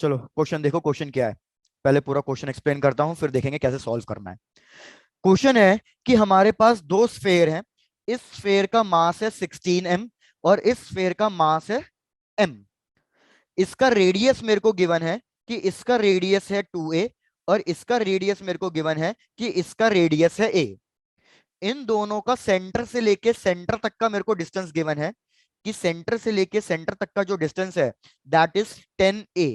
चलो क्वेश्चन देखो, क्वेश्चन क्या है। पहले पूरा क्वेश्चन एक्सप्लेन करता हूँ, फिर देखेंगे कैसे सॉल्व करना है। क्वेश्चन है कि हमारे पास दो स्फेयर हैं। इस स्फेयर का मास है 16m और इस स्फेयर का मास है m। इसका रेडियस मेरे को गिवन है कि इसका रेडियस है 2a और इसका रेडियस मेरे को गिवन है कि इसका रेडियस है a। इन दोनों का सेंटर से लेके सेंटर तक का मेरे को डिस्टेंस गिवन है कि सेंटर से लेके सेंटर तक का जो डिस्टेंस है दैट इज 10a।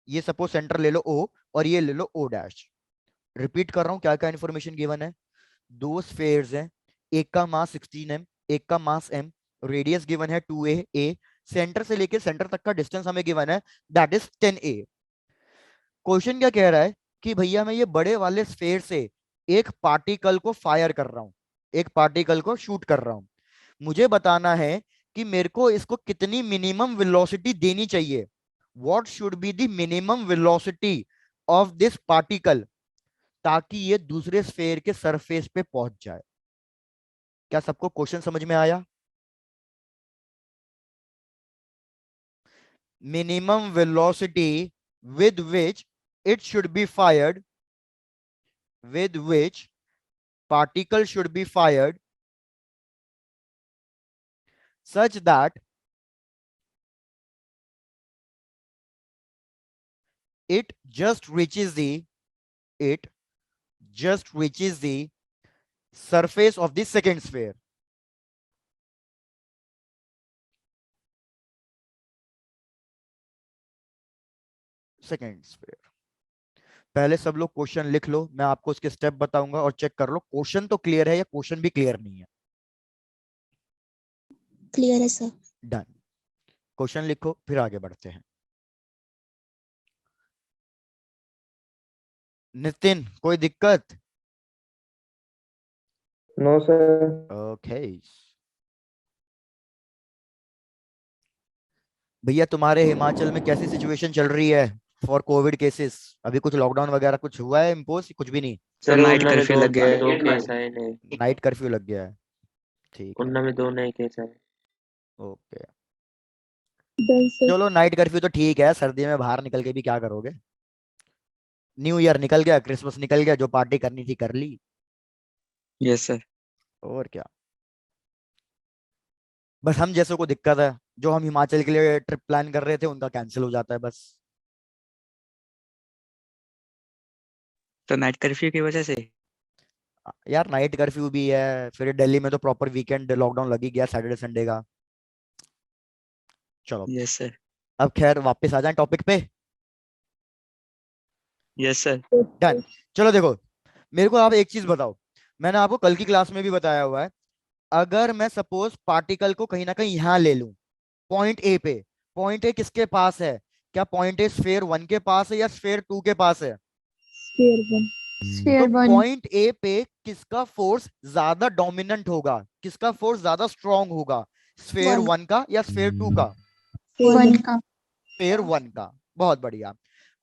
ये सपोज सेंटर ले लो o और ये ले लो o डैश। रिपीट कर रहा हूं क्या क्या इंफॉर्मेशन गिवन है। दो स्फेयर्स हैं, एक का मास 16m, एक का मास m, रेडियस गिवन है 2a, सेंटर से लेके सेंटर तक का डिस्टेंस हमें गिवन है, दैट इज 10a। क्वेश्चन क्या कह रहा है कि भैया मैं ये बड़े वाले स्फेयर से एक पार्टिकल को फायर कर रहा हूं, एक पार्टिकल को शूट कर रहा हूं। मुझे बताना है कि मेरे को इसको कितनी मिनिमम वेलोसिटी देनी चाहिए, what should be the minimum velocity of this particle, ताकि ये दूसरे स्फेयर के सरफेस पे पहुंच जाए। क्या सबको क्वेश्चन समझ में आया? Minimum velocity with which it should be fired, with which particle should be fired such that it just reaches the surface of the second sphere। Second sphere. पहले सब लोग क्वेश्चन लिख लो, मैं आपको उसके स्टेप बताऊंगा और चेक कर लो क्वेश्चन तो क्लियर है या क्वेश्चन भी क्लियर नहीं है। क्लियर है सर। डन, क्वेश्चन लिखो फिर आगे बढ़ते हैं। नितिन कोई दिक्कत? No sir. ओके भैया, तुम्हारे हिमाचल में कैसी सिचुएशन चल रही है फॉर कोविड केसेस? अभी कुछ लॉकडाउन वगैरह कुछ हुआ है इम्पोज? कुछ भी नहीं? सर नाइट उन्ना में कर्फ्यू दो लग गया है। दो केस आए ने। नाइट कर्फ्यू लग गया है, ठीक है, उन्ना में 2 नए केस आए। ओके। Done sir. चलो नाइट कर्फ्यू तो ठीक है, सर्दी में बाहर निकल के भी क्या करोगे? न्यू ईयर निकल गया, क्रिसमस निकल गया, जो पार्टी करनी थी कर ली, यस सर। और क्या। बस हम जैसों को दिक्कत है, जो हम हिमाचल के लिए ट्रिप प्लान कर रहे थे उनका कैंसिल हो जाता है बस। तो नाइट कर्फ्यू की वजह से यार नाइट कर्फ्यू भी है, फिर दिल्ली में तो प्रॉपर वीकेंड लॉकडाउन लग ही गया सैटरडे संडे का। चलो यस सर। अब खैर वापस आ जाएं टॉपिक पे। Yes sir. डन। चलो देखो, मेरे को आप एक चीज बताओ, मैंने आपको कल की क्लास में भी बताया हुआ है, अगर मैं सपोज पार्टिकल को कहीं ना कहीं यहां ले लूं, पॉइंट ए पे, पॉइंट ए किसके पास है? क्या पॉइंट ए स्फेयर 1 के पास है या स्फेयर 2 के पास है? स्फीयर 1। तो स्फीयर 1। पॉइंट ए पे किसका फोर्स ज्यादा डोमिनेंट होगा, किसका फोर्स ज्यादा स्ट्रांग होगा, स्फेयर 1 का या स्फेयर 2 का? 1 का। स्फेयर 1 का। बहुत बढ़िया।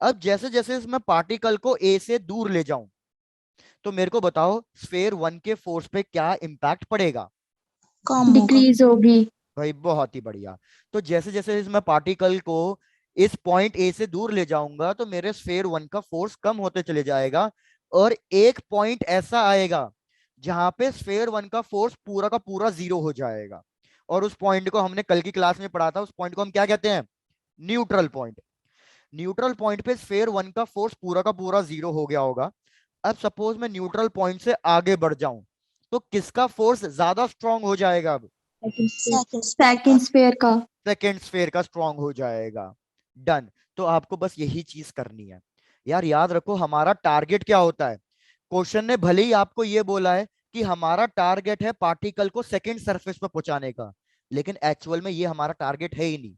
अब जैसे जैसे मैं पार्टिकल को ए से दूर ले जाऊं, तो मेरे को बताओ स्फेयर 1 के फोर्स पे क्या इंपैक्ट पड़ेगा? कम डिक्रीज होगी। भाई बहुत ही बढ़िया। तो जैसे जैसे मैं पार्टिकल को इस पॉइंट ए से दूर ले जाऊंगा तो मेरे स्फेयर 1 का फोर्स कम होते चले जाएगा, और एक पॉइंट ऐसा आएगा जहां पे स्फेयर 1 का फोर्स पूरा का पूरा 0 हो जाएगा, और उस पॉइंट को हमने कल की क्लास में पढ़ा था, उस पॉइंट को हम क्या कहते हैं? Neutral point. न्यूट्रल पॉइंट पे स्फेयर 1 का फोर्स पूरा का पूरा 0 हो गया होगा। अब सपोज मैं न्यूट्रल पॉइंट से आगे बढ़ जाऊं, तो किसका फोर्स ज्यादा स्ट्रांग हो जाएगा? अब सेकंड स्फीयर का। सेकेंड स्फेयर का स्ट्रांग हो जाएगा। डन। तो आपको बस यही चीज करनी है यार। याद रखो हमारा टारगेट क्या होता है। क्वेश्चन ने भले ही आपको ये बोला है कि हमारा टारगेट है पार्टिकल को सेकेंड सरफेस पर पहुंचाने का, लेकिन एक्चुअल में ये हमारा टारगेट है ही नहीं।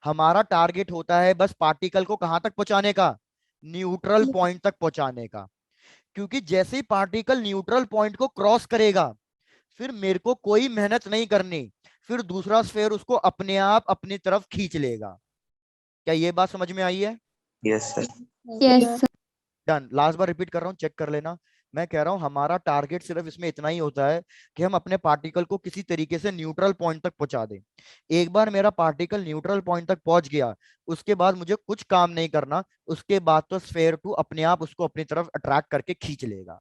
हमारा टारगेट होता है बस पार्टिकल को कहां तक पहुंचाने का? न्यूट्रल पॉइंट तक पहुंचाने का। क्योंकि जैसे ही पार्टिकल न्यूट्रल पॉइंट को क्रॉस करेगा, फिर मेरे को कोई मेहनत नहीं करनी, फिर दूसरा स्फेयर उसको अपने आप अपनी तरफ खींच लेगा। क्या ये बात समझ में आई है? Yes sir. Yes. Done. Last बार रिपीट कर रहा हूँ, चेक कर लेना। मैं कह रहा हूं हमारा टारगेट सिर्फ इसमें इतना ही होता है कि हम अपने पार्टिकल को किसी तरीके से न्यूट्रल पॉइंट तक पहुंचा दें। एक बार मेरा पार्टिकल न्यूट्रल पॉइंट तक पहुंच गया, उसके बाद मुझे कुछ काम नहीं करना, उसके बाद तो स्फेयर 2 अपने आप उसको अपनी तरफ अट्रैक्ट करके खींच लेगा।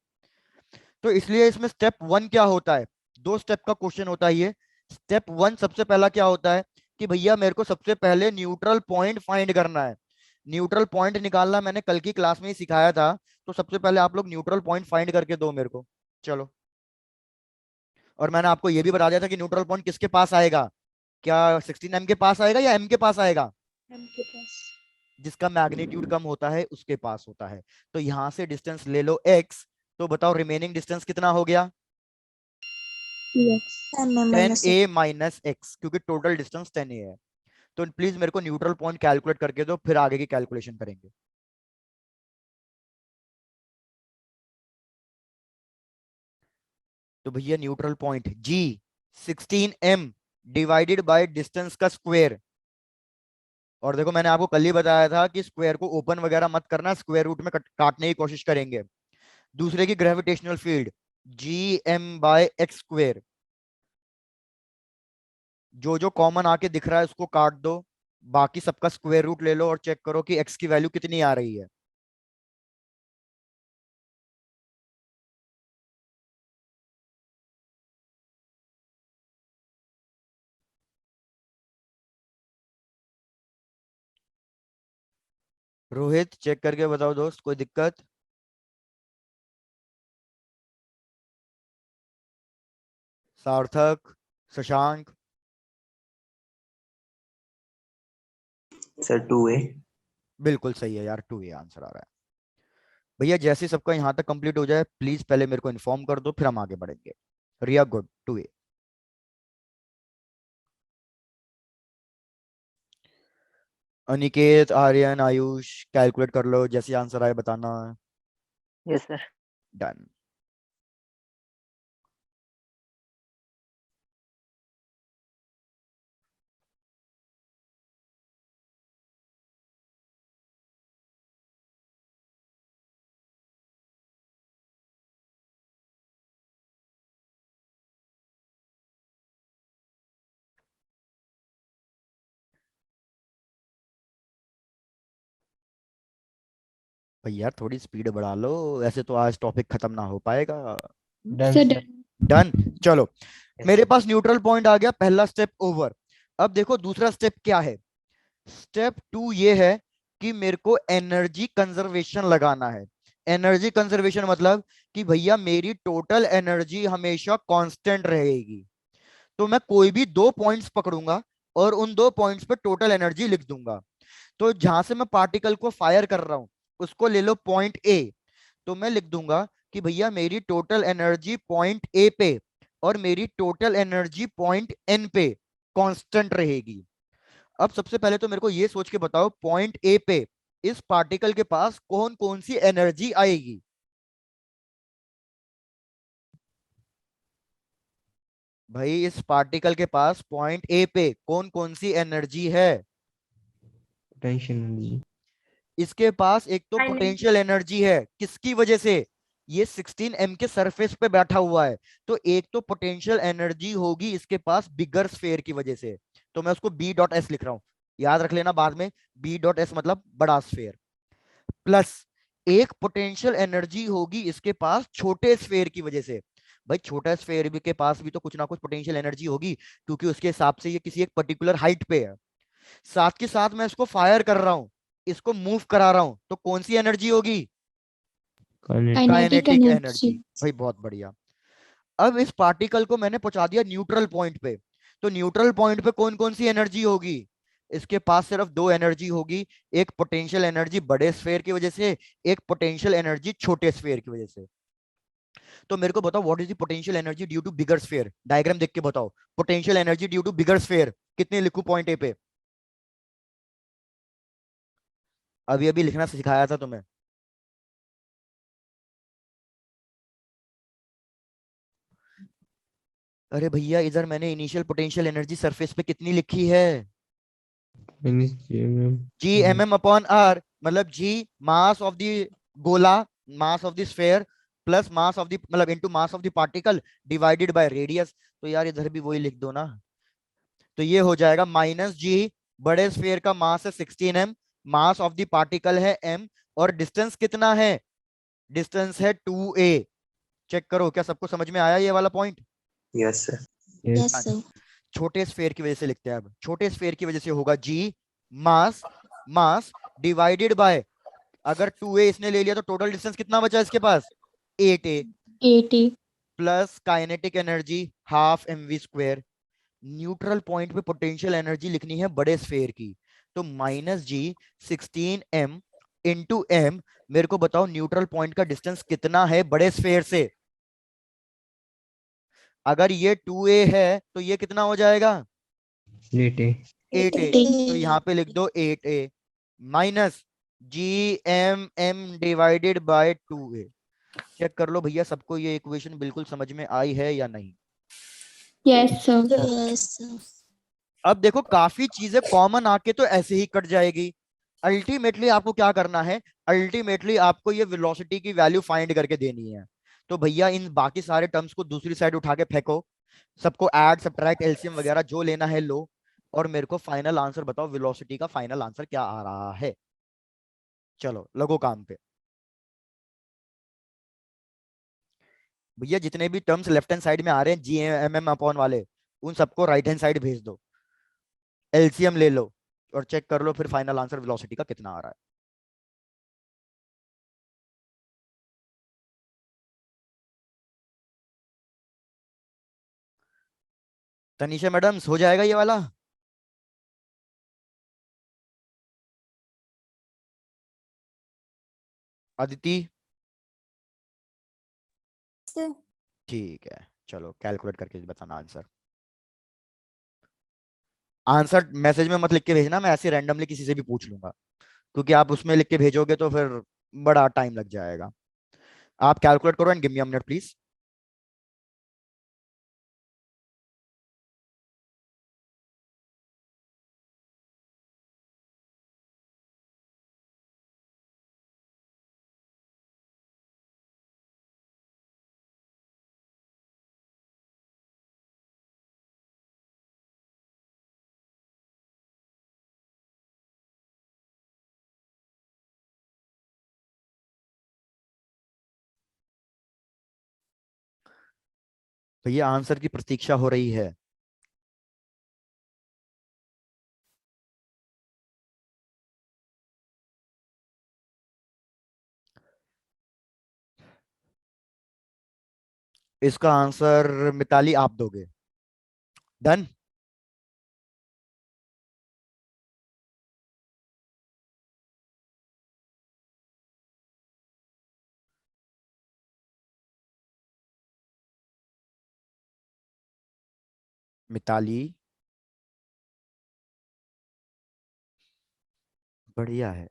तो इसलिए इसमें स्टेप 1 क्या होता है? 2 स्टेप का क्वेश्चन होता है ये। स्टेप 1 सबसे पहला क्या होता है कि भैया मेरे को सबसे पहले न्यूट्रल पॉइंट फाइंड करना है। न्यूट्रल पॉइंट निकालना मैंने कल की क्लास में ही सिखाया था, तो सबसे पहले आप लोग न्यूट्रल पॉइंट फाइंड करके दो मेरे को। चलो, और मैंने आपको ये भी बता दिया था कि न्यूट्रल पॉइंट किसके पास आएगा? क्या 16m के पास आएगा या m के पास आएगा? M के पास। जिसका मैग्नीट्यूड कम होता है उसके पास होता है। तो यहां से डिस्टेंस ले लो x, तो बताओ रिमेनिंग डिस्टेंस कितना हो गया? 10a माइनस x, क्योंकि टोटल डिस्टेंस 10a है। तो प्लीज मेरे को न्यूट्रल पॉइंट कैलकुलेट करके दो, फिर आगे की कैलकुलेशन करेंगे। तो भैया neutral point G 16m divided by distance का स्क्वायर। और देखो मैंने आपको कल ही बताया था कि स्क्वायर को ओपन वगैरह मत करना, स्क्वायर रूट में काटने की कोशिश करेंगे। दूसरे की ग्रेविटेशनल फील्ड Gm/x²। जो जो कॉमन आके दिख रहा है उसको काट दो, बाकी सबका स्क्वायर रूट ले लो और चेक करो कि x की वैल्यू कितनी आ रही है। रोहित चेक करके बताओ दोस्त, कोई दिक्कत? सार्थक, शशांक? Sir 2A। बिल्कुल सही है यार, 2A आंसर आ रहा है। भैया जैसे ही सबका यहाँ तक कंप्लीट हो जाए प्लीज पहले मेरे को इन्फॉर्म कर दो, फिर हम आगे बढ़ेंगे। Riya good, 2A। Aniket, Aryan, Ayush calculate कर लो, जैसे आंसर आए बताना। Yes sir. डन। भैया थोड़ी स्पीड बढ़ा लो, ऐसे तो आज टॉपिक खत्म ना हो पाएगा। Sir done. डन। चलो Yes, मेरे sir. पास न्यूट्रल पॉइंट आ गया, पहला स्टेप ओवर। अब देखो दूसरा स्टेप क्या है। स्टेप 2 ये है कि मेरे को एनर्जी कंजर्वेशन लगाना है। एनर्जी कंजर्वेशन मतलब कि भैया मेरी टोटल एनर्जी हमेशा कांस्टेंट रहेगी। तो मैं कोई भी दो पॉइंट्स पकड़ूंगा और उन दो पॉइंट्स पे टोटल एनर्जी लिख दूंगा। तो जहां से मैं पार्टिकल को फायर कर रहा हूं उसको ले लो पॉइंट ए। तो मैं लिख दूंगा कि भैया मेरी टोटल एनर्जी पॉइंट ए पे और मेरी टोटल एनर्जी पॉइंट एन पे कांस्टेंट रहेगी। अब सबसे पहले तो मेरे को ये सोच के बताओ पॉइंट ए पे इस पार्टिकल के पास कौन कौन सी एनर्जी आएगी। भाई इस पार्टिकल के पास पॉइंट ए पे कौन कौन सी एनर्जी है? Potential energy. इसके पास एक तो पोटेंशियल एनर्जी है, किसकी वजह से? ये 16m के सरफेस पे बैठा हुआ है। तो एक तो पोटेंशियल एनर्जी होगी इसके पास बिगर स्फेयर की वजह से। तो मैं उसको B.S लिख रहा हूं, याद रख लेना बाद में। B.S मतलब बड़ा स्फेयर। प्लस एक पोटेंशियल एनर्जी होगी इसके पास छोटे स्फेयर की वजह से। भाई छोटा स्फेयर भी के पास भी तो कुछ ना कुछ पोटेंशियल एनर्जी होगी, क्योंकि उसके हिसाब से ये किसी एक पर्टिकुलर हाइट पे है। साथ के साथ मैं इसको फायर कर रहा हूं, इसको मूव करा रहा हूं, तो कौन सी एनर्जी होगी? Kinetic kinetic energy. एनर्जी। भाई बहुत बढ़िया। अब इस पार्टिकल को मैंने पहुंचा दिया न्यूट्रल पॉइंट पे। तो न्यूट्रल पॉइंट पे कौन कौन सी एनर्जी होगी? इसके पास सिर्फ दो एनर्जी होगी, एक पोटेंशियल एनर्जी बड़े स्फेयर की वजह से, एक पोटेंशियल एनर्जी छोटे स्फेयर की वजह से। तो मेरे को बताओ what is the potential energy due to bigger sphere? Diagram देख के बताओ। Potential energy due to bigger sphere कितने लिखूं पॉइंट ए पे? अभी अभी लिखना सिखाया था तुम्हें। अरे भैया इधर मैंने इनिशियल पोटेंशियल एनर्जी सरफेस पे कितनी लिखी है? G mm/r, मतलब G मास ऑफ द गोला, mass of the sphere, plus mass of the मतलब into mass of the particle divided by radius. तो यार इधर भी वही लिख दो ना। तो ये हो जाएगा -G, बड़े स्फेयर का मास है 16m, mass of the particle है m, और डिस्टेंस कितना है? डिस्टेंस है 2a। चेक करो क्या सबको समझ में आया ये वाला point? Yes sir. Yes sir. छोटे स्फेयर की वजह से लिखते हैं। अब छोटे स्फेयर की वजह से होगा G मास, मास डिवाइडेड बाय, अगर 2a इसने ले लिया तो टोटल डिस्टेंस कितना बचा इसके पास? 8a, 80। Plus kinetic energy half mv²। Neutral point पे पोटेंशियल एनर्जी लिखनी है बड़े स्फेयर की, तो -G 16m इंटू m। मेरे को बताओ न्यूट्रल पॉइंट का डिस्टेंस कितना है बड़े स्फेयर से? अगर ये 2a है तो ये कितना हो जाएगा? 8A। 8a, तो यहाँ पे लिख दो 8a minus GMM divided by 2a। Check कर लो भैया सबको ये इक्वेशन बिल्कुल समझ में आई है या नहीं। Yes, sir. Yes, sir. अब देखो काफी चीजें कॉमन आके तो ऐसे ही कट जाएगी। अल्टीमेटली आपको क्या करना है, अल्टीमेटली आपको ये वेलोसिटी की वैल्यू फाइंड करके देनी है। तो भैया इन बाकी सारे टर्म्स को दूसरी साइड उठा के फेंको, सबको ऐड सब्ट्रैक्ट एलसीएम वगैरह जो लेना है लो, और मेरे को फाइनल आंसर बताओ वेलोसिटी का फाइनल आंसर क्या आ रहा है। चलो लगो काम पे। भैया जितने भी टर्म्स लेफ्ट हैंड साइड में आ रहे हैं GMM अपॉन वाले, उन सबको राइट हैंड साइड भेज दो, एलसीएम ले लो और चेक कर लो फिर फाइनल आंसर वेलोसिटी का कितना आ रहा है। तनीषा मैडम हो जाएगा ये वाला? अदिति? ठीक है चलो कैलकुलेट करके बताना आंसर। आंसर मैसेज में मत लिख के भेजना, मैं ऐसे रैंडमली किसी से भी पूछ लूंगा, क्योंकि आप उसमें लिख के भेजोगे तो फिर बड़ा टाइम लग जाएगा। आप कैलकुलेट करो and give me a minute please. भैया आंसर की प्रतीक्षा हो रही है। इसका आंसर मिताली आप दोगे। डन। मिताली बढ़िया है।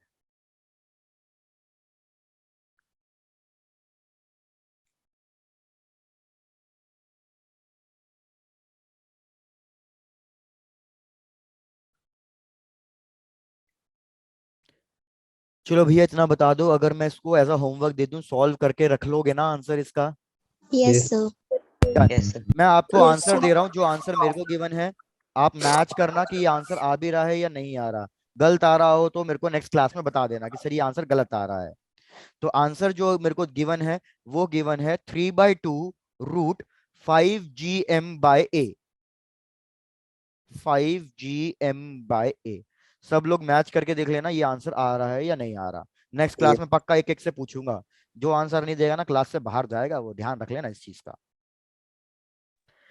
चलो भैया इतना बता दो, अगर मैं इसको एज अ होमवर्क दे दूं सॉल्व करके रख लोगे ना आंसर इसका? Yes, Yes. sir. Done. Yes, sir. मैं आपको Yes, आंसर sir. दे रहा हूँ, जो आंसर मेरे को गिवन है आप मैच करना कि ये आंसर आ भी रहा है या नहीं आ रहा। गलत आ रहा हो तो मेरे को नेक्स्ट क्लास में बता देना कि सर ये आंसर गलत आ रहा है। तो आंसर जो मेरे को गिवन है वो गिवन है 3/2 √5 GM/A। 5 GM/A। सब लोग मैच करके देख लेना ये आंसर आ रहा है या नहीं आ रहा। नेक्स्ट क्लास में पक्का एक एक से पूछूंगा, जो आंसर नहीं देगा ना क्लास से बाहर जाएगा, वो ध्यान रख लेना इस चीज का।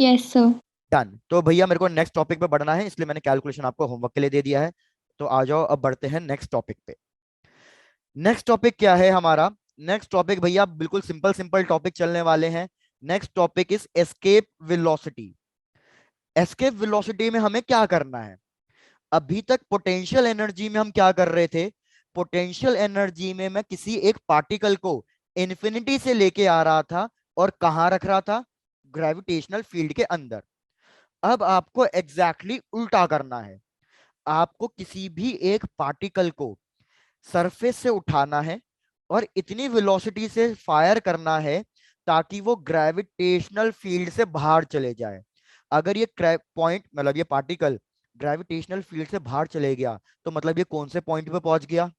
Yes, sir. डन। तो भैया मेरे को नेक्स्ट टॉपिक पे बढ़ना है, इसलिए मैंने कैलकुलेशन आपको होमवर्क के लिए दे दिया है। तो आ जाओ अब बढ़ते हैं नेक्स्ट टॉपिक पे। नेक्स्ट टॉपिक क्या है हमारा? नेक्स्ट टॉपिक भैया बिल्कुल सिंपल सिंपल टॉपिक चलने वाले हैं। Next topic is escape velocity. Escape velocity में हमें क्या करना है? अभी तक पोटेंशियल एनर्जी में हम क्या कर रहे थे? पोटेंशियल एनर्जी में मैं किसी एक पार्टिकल को इन्फिनिटी से लेके आ रहा था और कहां रख रहा था? ग्रेविटेशनल फील्ड के अंदर। अब आपको एग्जैक्टली उल्टा करना है। आपको किसी भी एक पार्टिकल को सरफेस से उठाना है और इतनी वेलोसिटी से फायर करना है ताकि वो ग्रेविटेशनल फील्ड से बाहर चले जाए। अगर ये पॉइंट मतलब ये पार्टिकल ग्रेविटेशनल फील्ड से बाहर चले गया तो मतलब ये कौन से पॉइंट पे पहुंच गया?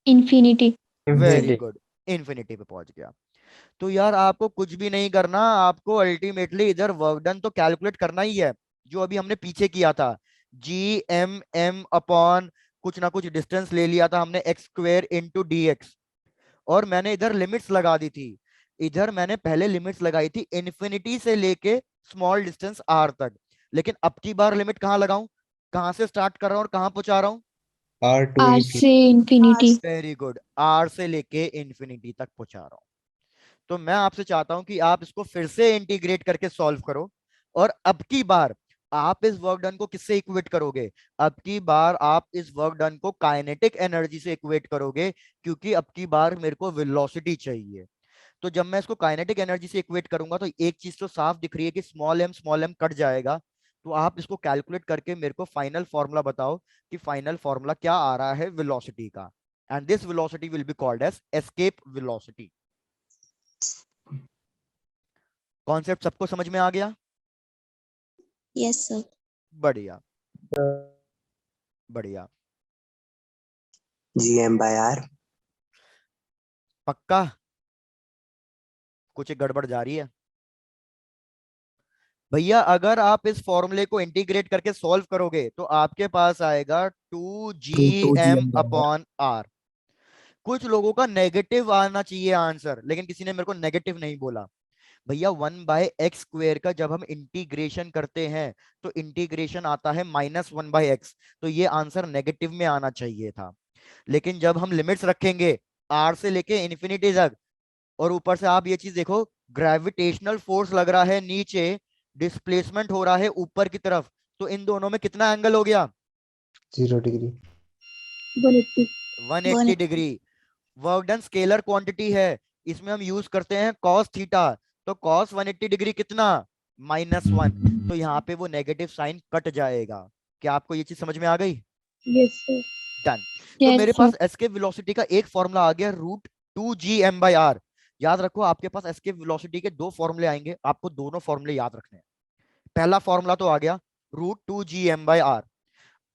Infinity. Very Infinity. Good, infinity पे पहुंच गया। तो यार आपको कुछ भी नहीं करना, आपको अल्टीमेटली इधर वर्क डन तो कैलकुलेट करना ही है, जो अभी हमने पीछे किया था। GMM अपॉन कुछ ना कुछ डिस्टेंस ले लिया था हमने x² इंटू dx, और मैंने इधर लिमिट्स लगा दी थी। इधर मैंने पहले लिमिट्स लगाई थी इन्फिनिटी से लेके स्मॉल डिस्टेंस r तक, लेकिन अब की बार लिमिट कहाँ लगाऊं? कहां से स्टार्ट कर रहा हूं और कहां पहुंचा रहा हूं? R to R infinity. से infinity. वेरी गुड, r से लेके इन्फिनिटी तक पहुंचा रहा हूं। तो मैं आपसे चाहता हूं कि आप इसको फिर से इंटीग्रेट करके सॉल्व करो, और अब की बार आप इस वर्क डन को किससे इक्वेट करोगे? अब की बार आप इस वर्क डन को काइनेटिक एनर्जी से इक्वेट करोगे, क्योंकि अब की बार मेरे को वेलोसिटी चाहिए। तो जब मैं इसको काइनेटिक एनर्जी से इक्वेट करूंगा तो एक चीज तो साफ दिख रही है कि स्मॉल एम कट जाएगा। तो आप इसको कैलकुलेट करके मेरे को फाइनल फॉर्मूला बताओ कि फाइनल फॉर्मूला क्या आ रहा है वेलोसिटी का, and this velocity will be called as escape velocity. Concept सबको समझ में आ गया? Yes, sir. बढ़िया बढ़िया। GM/R. पक्का? कुछ गड़बड़ जा रही है? भैया अगर आप इस फॉर्मूले को इंटीग्रेट करके सॉल्व करोगे तो आपके पास आएगा 2GM अपॉन आर। कुछ लोगों का नेगेटिव आना चाहिए आंसर, लेकिन किसी ने मेरे को नेगेटिव नहीं बोला। भैया 1/x² का जब हम इंटीग्रेशन करते हैं तो इंटीग्रेशन आता है -1/x, तो ये आंसर नेगेटिव में आना चाहिए था। लेकिन जब हम लिमिट्स रखेंगे r से लेके इन्फिनिटी तक, और ऊपर से आप ये चीज देखो, ग्रेविटेशनल फोर्स लग रहा है नीचे, डिस्प्लेसमेंट हो रहा है ऊपर की तरफ, तो इन दोनों में कितना एंगल हो गया? 0 degree. 180. 180 degree. Work done scalar quantity है, इसमें हम यूज करते हैं कॉस थीटा, तो कॉस 180 डिग्री कितना? -1। तो यहाँ पे वो नेगेटिव साइन कट जाएगा। क्या आपको ये चीज समझ में आ गई? Yes, sir. डन। तो Yes, मेरे sir. पास एस्केप वेलोसिटी का एक फॉर्मूला आ गया, √2GM/r। याद रखो आपके पास एस्केप वेलोसिटी के दो फॉर्मूले आएंगे, आपको दोनों फॉर्मूले याद रखने हैं। पहला फॉर्मूला तो आ गया √2GM/r।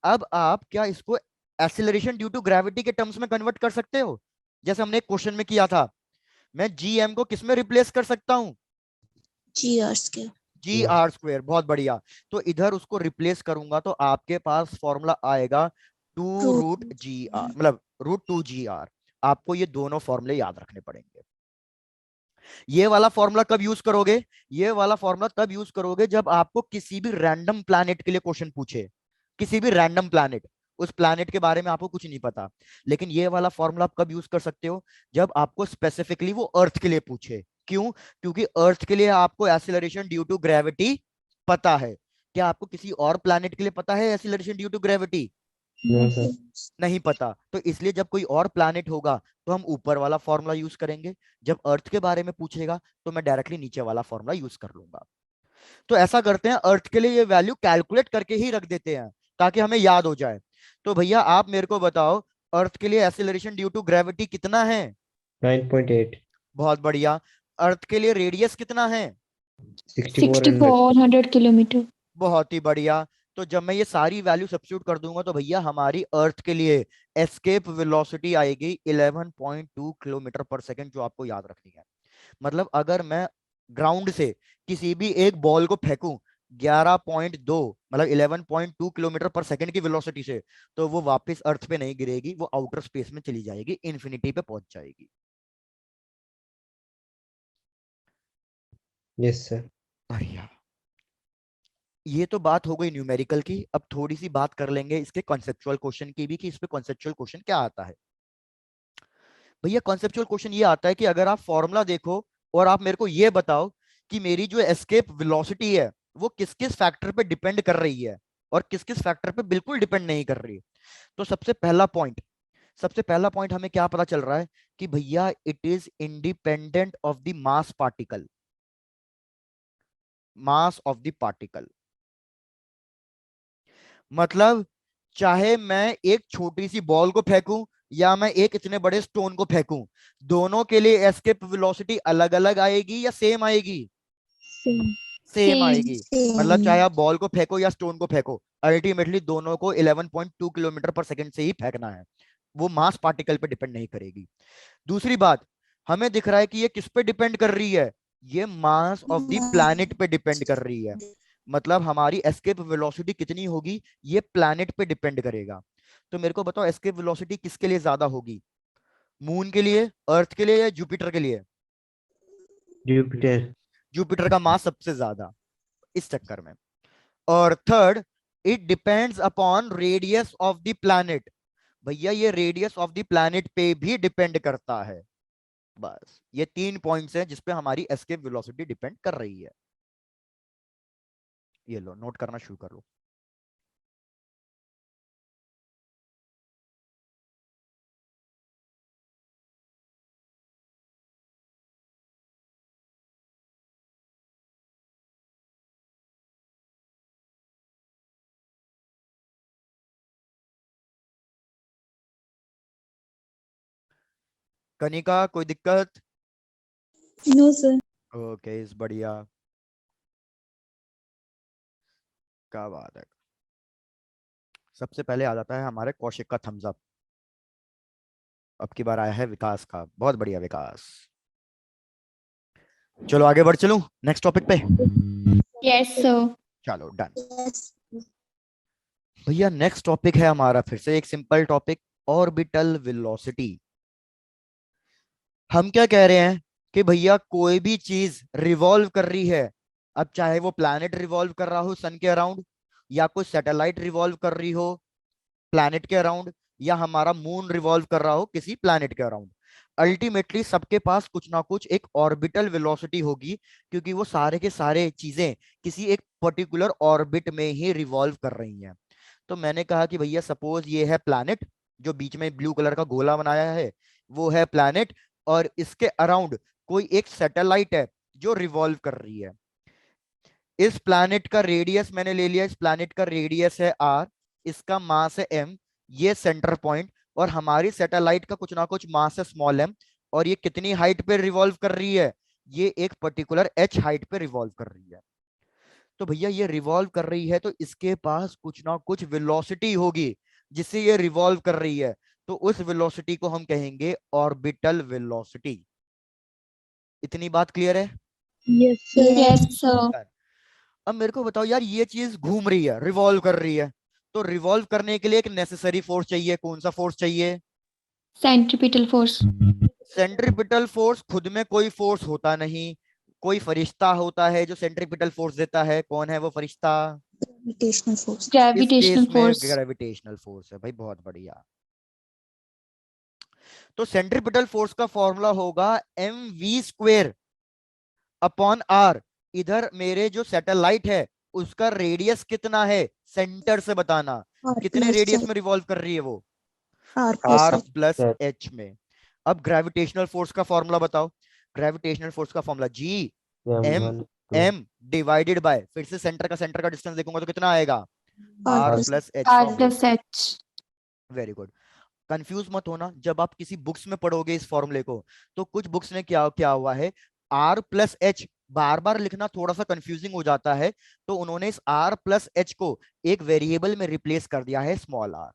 अब आप क्या इसको एक्सीलरेशन ड्यू टू ग्रेविटी के टर्म्स में कन्वर्ट कर सकते हो, जैसे हमने एक क्वेश्चन में किया था? मैं GM को किस में रिप्लेस कर सकता हूं? GR square. GR²। बहुत बढ़िया। तो इधर उसको रिप्लेस करूंगा तो आपके पास फॉर्मूला आएगा 2√GR, मतलब √2GR। आपको ये दोनों फॉर्मूले याद रखने पड़ेंगे। ये वाला फॉर्मूला कब यूज करोगे? ये वाला फॉर्मूला तब यूज करोगे जब आपको किसी भी रैंडम प्लैनेट के लिए क्वेश्चन पूछे। किसी भी रैंडम प्लैनेट, उस प्लैनेट के बारे में आपको कुछ नहीं पता, लेकिन ये वाला फॉर्मूला आप कब यूज कर सकते हो? जब आपको स्पेसिफिकली वो अर्थ के लिए पूछे। क्यों? क्योंकि अर्थ के लिए आपको एक्सीलरेशन ड्यू टू ग्रेविटी पता है। क्या आपको किसी और प्लैनेट के लिए पता है acceleration due to gravity? No sir. नहीं पता। तो इसलिए जब कोई और प्लैनेट होगा तो हम ऊपर वाला फॉर्मूला यूज करेंगे, जब अर्थ के बारे में पूछेगा तो मैं डायरेक्टली नीचे वाला फॉर्मूला यूज कर लूंगा। तो ऐसा करते हैं, अर्थ के लिए ये वैल्यू कैलकुलेट करके ही रख देते हैं ताकि हमें याद हो जाए। तो भैया आप मेरे को बताओ, अर्थ के लिए एक्सीलरेशन ड्यू टू ग्रेविटी कितना है? 9.8। बहुत बढ़िया। अर्थ के लिए रेडियस कितना है? 6400। 6400 किलोमीटर. बहुत ही बढ़िया। तो जब मैं ये सारी वैल्यू सब्स्टिट्यूट कर दूंगा तो भैया हमारी अर्थ के लिए एस्केप वेलोसिटी आएगी 11.2 किलोमीटर पर सेकंड, जो आपको याद रखनी है। मतलब अगर मैं ग्राउंड से किसी भी एक बॉल को फेंकूं 11.2, मतलब 11.2 किलोमीटर पर सेकंड की वेलोसिटी से, तो वो वापस अर्थ पे नहीं गिरेगी, वो आउटर स्पेस में चली जाएगी, इन्फिनिटी पे पहुंच जाएगी। Yes sir. बढ़िया। ये तो बात हो गई न्यूमेरिकल की। अब थोड़ी सी बात कर लेंगे इसके कॉन्सेप्चुअल क्वेश्चन की भी, कि इस पे कॉन्सेप्चुअल क्वेश्चन क्या आता है। भैया कॉन्सेप्चुअल क्वेश्चन ये आता है कि अगर आप फॉर्मूला देखो और आप मेरे को ये बताओ कि मेरी जो एस्केप वेलोसिटी है वो किस किस फैक्टर पे डिपेंड कर रही है और किस किस फैक्टर पे बिल्कुल डिपेंड नहीं कर रही। तो सबसे पहला पॉइंट हमें क्या पता चल रहा है कि भैया it is independent of the mass particle. Mass of the particle मतलब चाहे मैं एक छोटी सी बॉल को फेंकूं या मैं एक इतने बड़े स्टोन को फेंकूं, दोनों के लिए एस्केप वेलोसिटी अलग अलग आएगी या सेम आएगी? Same. सेम आएगी। मतलब चाहे Same. आप बॉल को फेंको या स्टोन को फेंको, अल्टीमेटली दोनों को 11.2 किलोमीटर पर सेकंड से ही फेंकना है, वो मास पार्टिकल पे डिपेंड नहीं करेगी। दूसरी बात, हमें दिख रहा है कि ये किस पे डिपेंड कर रही है? ये मास ऑफ द प्लैनेट पे डिपेंड कर रही है। मतलब हमारी एस्केप वेलोसिटी कितनी होगी ये प्लैनेट पे डिपेंड करेगा। तो मेरे को बताओ एस्केप वेलोसिटी किसके लिए ज्यादा होगी? मून के लिए, अर्थ के लिए या जुपिटर के लिए? जुपिटर। जुपिटर का मास सबसे ज्यादा इस चक्कर में। और third, it depends upon radius of the planet. भैया ये रेडियस ऑफ द प्लैनेट पे भी डिपेंड करता है। बस ये 3 पॉइंट्स हैं जिसपे हमारी एस्केप वेलोसिटी डिपेंड कर रही है। ये लो, नोट करना शुरू कर लो। कनिका, कोई दिक्कत? No sir. ओके, इस बढ़िया, क्या बात है। सबसे पहले आ जाता है हमारे कौशिक का थम्स अप। अब की बार आया है विकास का, बहुत बढ़िया विकास। चलो आगे बढ़ चलूं नेक्स्ट टॉपिक पे। Yes sir. चलो डन। भैया नेक्स्ट टॉपिक है हमारा फिर से एक सिंपल टॉपिक, ऑर्बिटल वेलोसिटी। हम क्या कह रहे हैं कि भैया कोई भी चीज रिवॉल्व कर रही है, अब चाहे वो प्लैनेट रिवॉल्व कर रहा हो सन के अराउंड, या कोई सैटेलाइट रिवॉल्व कर रही हो प्लैनेट के अराउंड, या हमारा मून रिवॉल्व कर रहा हो किसी प्लैनेट के अराउंड, अल्टीमेटली सबके पास कुछ ना कुछ एक ऑर्बिटल वेलोसिटी होगी, क्योंकि वो सारे के सारे चीजें किसी एक पर्टिकुलर ऑर्बिट में ही रिवॉल्व कर रही हैं। तो मैंने कहा कि भैया सपोज ये है प्लैनेट, जो बीच में ब्लू कलर का गोला बनाया है वो है प्लैनेट, और इसके अराउंड कोई एक सैटेलाइट है जो रिवॉल्व कर रही है। इस प्लैनेट का रेडियस मैंने ले लिया, इस प्लैनेट का रेडियस है r, इसका मास है m, ये सेंटर पॉइंट, और हमारी सैटेलाइट का कुछ ना कुछ मास है स्मॉल m, और ये कितनी हाइट पे रिवॉल्व कर रही है, ये एक पर्टिकुलर h हाइट पे रिवॉल्व कर रही है। तो भैया ये रिवॉल्व कर रही है तो इसके पास कुछ ना कुछ वेलोसिटी होगी जिससे ये रिवॉल्व कर रही है, तो उस वेलोसिटी को हम कहेंगे ऑर्बिटल वेलोसिटी। इतनी बात क्लियर है? Yes sir. Yes sir. अब मेरे को बताओ यार, ये चीज घूम रही है, रिवॉल्व कर रही है, तो रिवॉल्व करने के लिए एक नेसेसरी फोर्स चाहिए। कौन सा फोर्स चाहिए? Centripetal force. सेंट्रीपिटल फोर्स खुद में कोई फोर्स होता नहीं, कोई फरिश्ता होता है जो सेंट्रीपिटल फोर्स देता है। कौन है वो फरिश्ता? Gravitational force. इस ग्रेविटेशनल केस में फोर्स। ग्रेविटेशनल फोर्स है भाई, बहुत बढ़िया। तो सेंट्रीपिटल फोर्स का फॉर्मूला होगा mv² अपॉन r। इधर मेरे जो सैटेलाइट है उसका रेडियस कितना है, सेंटर से बताना, कितने रेडियस में रिवॉल्व कर रही है वो, r प्लस h में। अब ग्रेविटेशनल फोर्स का फॉर्मूला बताओ। ग्रेविटेशनल फोर्स का formula g m m divided by, फिर से सेंटर का डिस्टेंस देखूंगा तो कितना आएगा, r plus h। Very good. Confuse मत होना, जब आप किसी बुक्स में पढ़ोगे इस फॉर्मूले को, तो कुछ बुक्स में क्या क्या हुआ है, r प्लस एच बार बार लिखना थोड़ा सा कंफ्यूजिंग हो जाता है, तो उन्होंने इस r प्लस एच को एक वेरिएबल में रिप्लेस कर दिया है, स्मॉल r।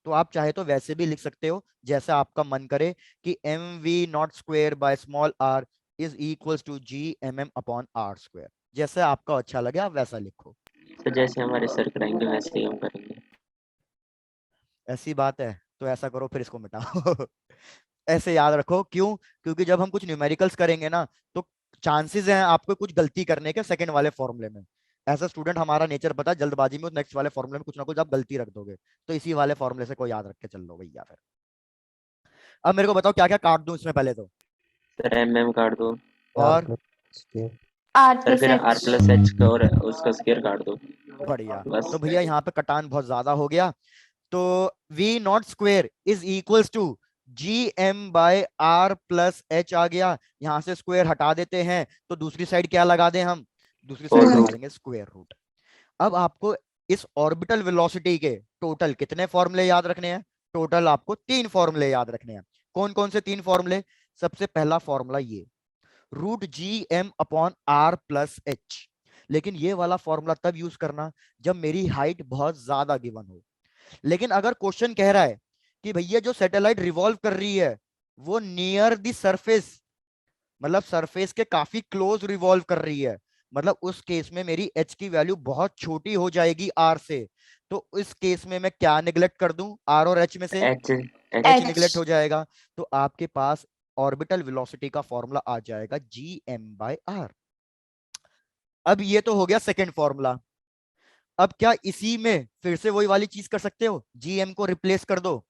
तो आप चाहे तो वैसे भी लिख सकते हो जैसा आपका मन करे, कि mv0² by small r is equals to gmm upon r²। जैसे आपका अच्छा लगे आप वैसा लिखो। तो जैसे हमारे सर कराएंगे वैसे ही हम करेंगे। ऐसी बात है तो ऐसा करो, फिर इसको मिटाओ। ऐसे याद रखो, क्यों? क्योंकि जब हम कुछ न्यूमेरिकल्स करेंगे ना, तो चांसेस हैं आपको कुछ गलती करने के सेकंड वाले फॉर्मूले में। ऐसा स्टूडेंट हमारा नेचर पता है, जल्दबाजी में नेक्स्ट वाले फॉर्मूले में कुछ ना कुछ आप गलती रख दोगे, तो इसी वाले फॉर्मूले से कोई याद रख के चल लो भैया। फिर अब मेरे को बताओ क्या क्या काट दूं इसमें पहले तो, सर mm काट दो। और सर फिर r प्लस h का और उसका स्क्वायर काट दो। बढ़िया। बस। तो भैया यहाँ पे कटान बहुत ज्यादा हो गया, तो v0² is equals to gm by r plus h आ गया। यहाँ से स्क्वायर हटा देते हैं, तो दूसरी साइड क्या लगा दें हम, दूसरी साइड लगा देंगे स्क्वायर रूट। अब आपको इस ऑर्बिटल वेलोसिटी के टोटल कितने फॉर्मूले याद रखने हैं? टोटल आपको 3 फॉर्मूले याद रखने हैं। कौन कौन से 3 फॉर्मूले? सबसे पहला फॉर्मूला ये, √gm upon r plus h। लेकिन ये वाला फॉर्मूला तब यूज करना जब मेरी हाइट बहुत ज्यादा गिवन हो। लेकिन अगर क्वेश्चन कह रहा है कि भैया जो सैटेलाइट रिवॉल्व कर रही है वो नियर द सरफेस, मतलब सरफेस के काफी क्लोज रिवॉल्व कर रही है, मतलब उस केस में मेरी h की वैल्यू बहुत छोटी हो जाएगी r से। तो इस केस में मैं क्या निगलेक्ट कर दूं, r और h में से h निगलेक्ट हो जाएगा, तो आपके पास ऑर्बिटल वेलोसिटी का फॉर्मूला आ जाएगा gm/r। अब ये तो हो गया सेकंड फॉर्मूला। अब क्या इसी में फिर से वही वाली चीज कर सकते हो, gm को रिप्लेस कर दो?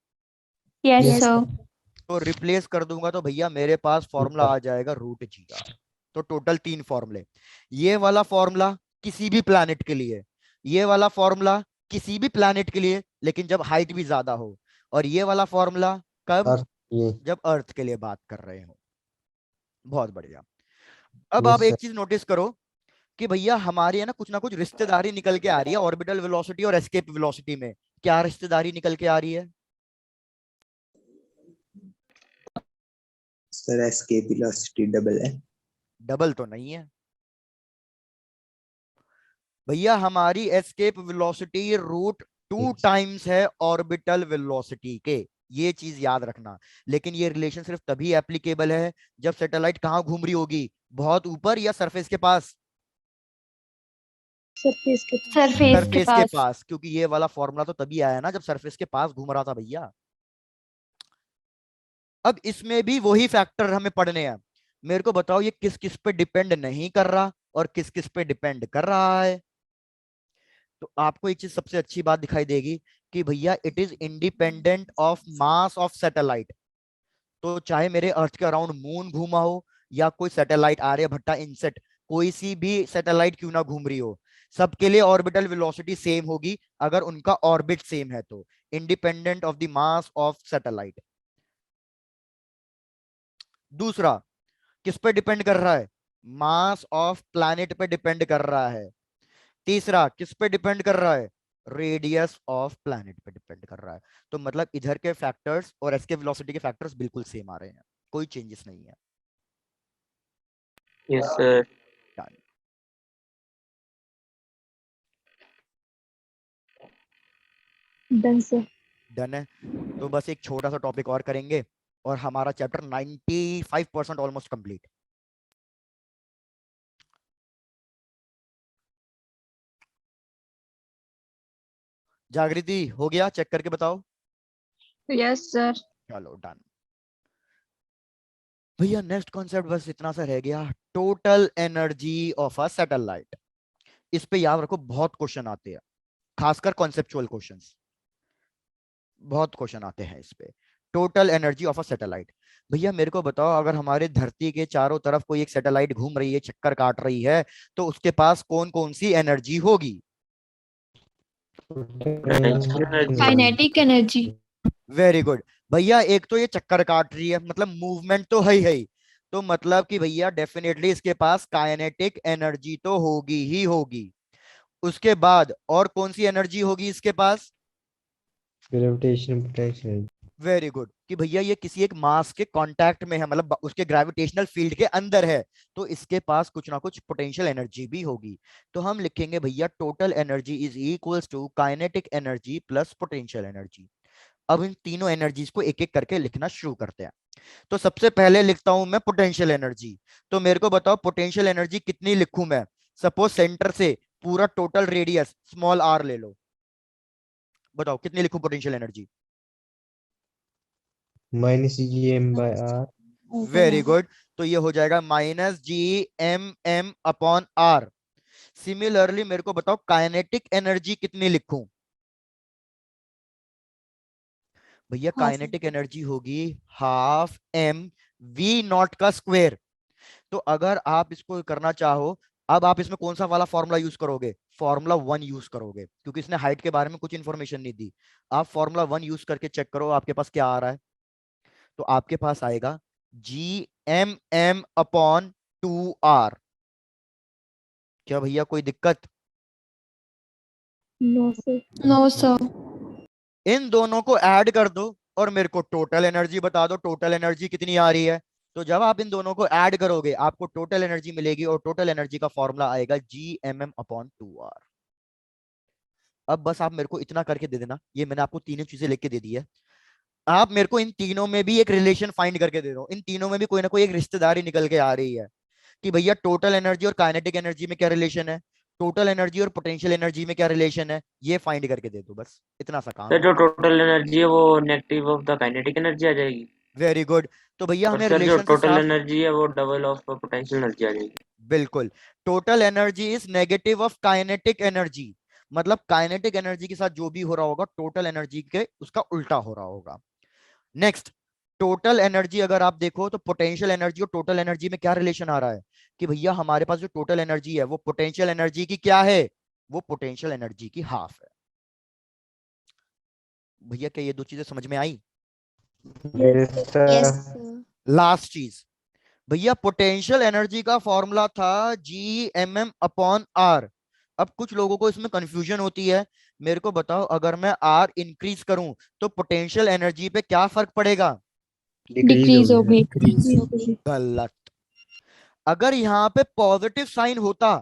Yes sir. तो रिप्लेस कर दूंगा तो भैया मेरे पास फॉर्मूला आ जाएगा √gr। तो टोटल 3 फॉर्मूले। ये वाला फॉर्मूला किसी भी प्लैनेट के लिए, ये वाला फॉर्मूला किसी भी प्लैनेट के लिए, लेकिन जब हाइट भी ज्यादा हो, और ये वाला फॉर्मूला कब, अर्थ ये जब अर्थ के लिए बात कर रहे हो। बहुत बढ़िया। अब आप यस एक सर चीज नोटिस करो कि भैया हमारी है ना कुछ रिश्तेदारी निकल के आ रही है ऑर्बिटल वेलोसिटी और एस्केप वेलोसिटी में। क्या रिश्तेदारी निकल के आ रही है? सर एस्केप वेलोसिटी डबल है। डबल तो नहीं है भैया, हमारी एस्केप वेलोसिटी रूट 2 टाइम्स है ऑर्बिटल वेलोसिटी के। ये चीज याद रखना। लेकिन ये रिलेशन सिर्फ तभी एप्लीकेबल है जब सैटेलाइट कहाँ घूम रही होगी, बहुत ऊपर या सरफेस के पास? सरफेस के सरफेस के पास, क्योंकि ये वाला फॉर्मूला तो तभी आया ना जब सरफेस के पास घूम रहा था भैया। अब इसमें भी वही फैक्टर हमें पढ़ने हैं। मेरे को बताओ ये किस किस पे डिपेंड नहीं कर रहा और किस किस पे डिपेंड कर रहा है। तो आपको एक चीज सबसे अच्छी बात दिखाई देगी कि भैया it is independent of mass of satellite. तो चाहे मेरे अर्थ के अराउंड मून घूमा हो या कोई सैटेलाइट आर्यभट्टा इनसेट, कोई सी भी सैटेलाइट क्यों ना घूम रही हो, सबके लिए ऑर्बिटल वेलोसिटी सेम होगी अगर उनका ऑर्बिट सेम है तो, independent of the mass of satellite. दूसरा, किस पे डिपेंड कर रहा है? मास ऑफ प्लैनेट पे डिपेंड कर रहा है। तीसरा, किस पे डिपेंड कर रहा है? रेडियस ऑफ प्लैनेट पे डिपेंड कर रहा है। तो मतलब इधर के फैक्टर्स और एस्केप वेलोसिटी के फैक्टर्स बिल्कुल सेम आ रहे हैं, कोई चेंजेस नहीं है। Yes sir. Done. Done sir. Done है। तो बस एक छोटा सा टॉपिक और करेंगे और हमारा चैप्टर 95% ऑलमोस्ट कंप्लीट। जागृति हो गया? चेक करके बताओ। Yes sir. चलो डन। भैया नेक्स्ट कॉन्सेप्ट बस इतना सा रह गया, total energy of a satellite. इस पे याद रखो बहुत क्वेश्चन आते हैं, खासकर कॉन्सेप्चुअल क्वेश्चंस, बहुत क्वेश्चन आते हैं इस पे। Total energy of a satellite. भैया मेरे को बताओ, अगर हमारे धरती के चारों तरफ कोई एक सैटेलाइट घूम रही है, चक्कर काट रही है, तो उसके पास कौन कौन सी एनर्जी होगी? Kinetic energy. Very good. भैया एक तो ये चक्कर काट रही है, मतलब मूवमेंट तो है ही, तो मतलब कि भैया डेफिनेटली इसके पास काइनेटिक एनर्जी तो होगी ही होगी। उसके बाद और कौन सी एनर्जी होगी इसके पास? ग्रेविटेशन पोटेंशियल वेरी गुड, कि भैया ये किसी एक मास के कांटेक्ट में है, मतलब उसके ग्रेविटेशनल फील्ड के अंदर है, तो इसके पास कुछ ना कुछ पोटेंशियल एनर्जी भी होगी। तो हम लिखेंगे भैया total energy is equals to kinetic energy plus potential energy. अब इन तीनों एनर्जीज को एक एक करके लिखना शुरू करते हैं। तो सबसे पहले लिखता हूं मैं पोटेंशियल एनर्जी। तो मेरे को बताओ पोटेंशियल एनर्जी कितनी लिखूं मैं? सपोज सेंटर से पूरा टोटल रेडियस स्मॉल आर ले लो, बताओ कितनी लिखूं potential energy? -gm/r very good. तो ये हो जाएगा -Gmm/r। सिमिलरली मेरे को बताओ काइनेटिक एनर्जी कितनी लिखूं? भैया काइनेटिक एनर्जी होगी हाफ एम वी नॉट का स्क्वायर। तो अगर आप इसको करना चाहो, अब आप इसमें कौन सा वाला फॉर्मूला यूज करोगे? फॉर्मूला 1 यूज करोगे, क्योंकि इसने हाइट के बारे में कुछ इंफॉर्मेशन नहीं दी। आप फॉर्मूला 1 यूज करके चेक करो आपके पास क्या आ रहा है। तो आपके पास आएगा Gmm/2r। क्या भैया कोई दिक्कत? No sir. No sir. इन दोनों को ऐड कर दो और मेरे को टोटल एनर्जी बता दो, टोटल एनर्जी कितनी आ रही है। तो जब आप इन दोनों को ऐड करोगे आपको टोटल एनर्जी मिलेगी, और टोटल एनर्जी का फॉर्मूला आएगा Gmm/2r। अब बस आप मेरे को इतना करके दे देना, ये मैंने आपको तीनों चीजें लेके दे दी है। आप मेरे को इन तीनों में भी एक रिलेशन फाइंड करके दे दो, इन तीनों में भी कोई ना कोई एक रिश्तेदारी निकल के आ रही है कि भैया टोटल एनर्जी और काइनेटिक एनर्जी में क्या रिलेशन है, टोटल एनर्जी और पोटेंशियल एनर्जी में क्या रिलेशन है, ये फाइंड करके दे दो, बस इतना सा काम सर है। जो टोटल एनर्जी है वो negative of the kinetic energy आ जाएगी। Very good. तो भैया और हमें सर जो रिलेशन से टोटल साफ, एनर्जी है वो डबल ऑफ पोटेंशियल एनर्जी आ जाएगी। बिल्कुल, total energy is negative of kinetic energy, मतलब काइनेटिक एनर्जी के साथ जो भी हो रहा होगा टोटल एनर्जी के उसका उल्टा हो रहा होगा। नेक्स्ट, टोटल एनर्जी अगर आप देखो तो पोटेंशियल एनर्जी और टोटल एनर्जी में क्या रिलेशन आ रहा है कि भैया हमारे पास जो टोटल एनर्जी है वो पोटेंशियल एनर्जी की क्या है? वो पोटेंशियल एनर्जी की हाफ है। भैया क्या ये दो चीजें समझ में आई? Yes, sir. Yes, sir. Last चीज भैया, पोटेंशियल एनर्जी का फॉर्मूला था G/m/r। अब कुछ लोगों को इसमें कंफ्यूजन होती है। मेरे को बताओ, अगर मैं R इंक्रीज करूं तो पोटेंशियल एनर्जी पे क्या फर्क पड़ेगा? Decrease होगी। गलत। अगर यहाँ पे पॉजिटिव साइन होता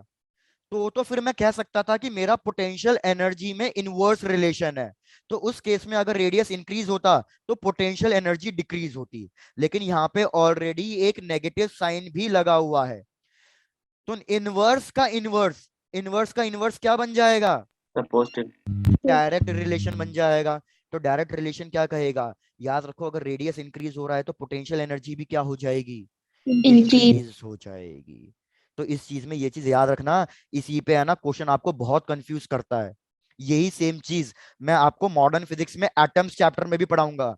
तो फिर मैं कह सकता था कि मेरा पोटेंशियल एनर्जी में इनवर्स रिलेशन है। तो उस केस में अगर रेडियस इंक्रीज होता तो पोटेंशियल एनर्जी डिक्रीज होती। लेकिन यहाँ पे ऑलरेडी एक नेगेटिव साइन भी लगा हुआ है, तो इनवर्स का इनवर्स क्या बन जाएगा? सब पॉजिटिव। डायरेक्ट रिलेशन बन जाएगा। तो डायरेक्ट रिलेशन क्या कहेगा? याद रखो, अगर रेडियस इंक्रीज हो रहा है तो पोटेंशियल एनर्जी भी क्या हो जाएगी? Increase. इंक्रीज हो जाएगी। तो इस चीज में ये चीज याद रखना। इसी पे है ना क्वेश्चन आपको बहुत कंफ्यूज करता है। यही सेम चीज मैं आपको मॉडर्न फिजिक्स में एटम्स चैप्टर में भी पढ़ाऊंगा।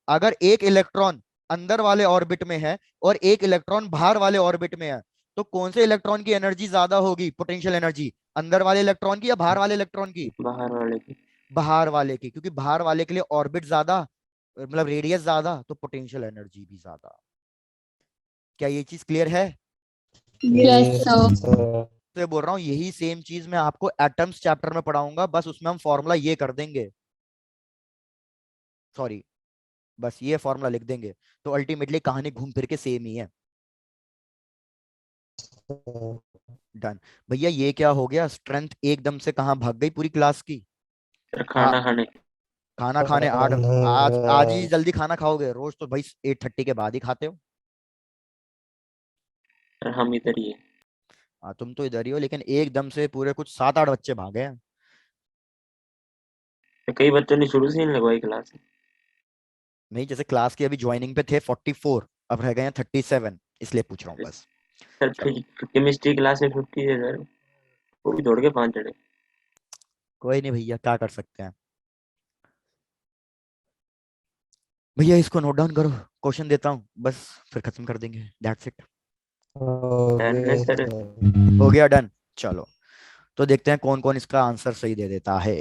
अगर एक इलेक्ट्रॉन अंदर वाले ऑर्बिट में है और एक इलेक्ट्रॉन बाहर वाले ऑर्बिट में है, तो कौन से इलेक्ट्रॉन की एनर्जी ज्यादा होगी, पोटेंशियल एनर्जी? अंदर वाले इलेक्ट्रॉन की या बाहर वाले इलेक्ट्रॉन की? बाहर वाले की। बाहर वाले की, क्योंकि बाहर वाले के लिए ऑर्बिट ज्यादा, मतलब रेडियस ज्यादा, तो पोटेंशियल एनर्जी भी ज्यादा। क्या ये चीज क्लियर है? Yes, sir. sir. तो ये बोल रहा हूँ, यही सेम चीज मैं आपको एटम्स चैप्टर में पढ़ाऊंगा, बस उसमें हम फॉर्मूला ये कर देंगे, सॉरी, बस ये फॉर्मूला लिख देंगे। तो अल्टीमेटली कहानी घूम फिर के सेम ही है। डन। भैया ये क्या हो गया, स्ट्रेंथ एकदम से कहाँ भाग गई पूरी क्लास की? सर आ, खाना खाने। खाना खाने आठ? आज आज ही जल्दी खाना खाओगे? रोज तो भाई 8:30 के बाद ही खाते हो। सर हम इधर ही है। हाँ तुम तो इधर ही हो, लेकिन एकदम से पूरे कुछ 7-8 बच्चे भागे हैं। तो कई बच्चों ने शुरू से ही नहीं लगवाई क्लास। नहीं, जैसे क्लास के अभी ज्वाइनिंग पे थे 44, अब रह गए हैं 37, इसलिए पूछ रहा हूँ बस। सर चलो केमिस्ट्री क्लास में 50 है सर, वो भी दौड़ के 5 चढ़े। कोई नहीं भैया, क्या कर सकते हैं। भैया इसको नोट डाउन करो, क्वेश्चन देता हूँ बस, फिर खत्म कर देंगे, दैट्स इट। डन है Okay, सर। sir. हो गया डन। चलो तो देखते हैं कौन कौन इसका आंसर सही दे देता है।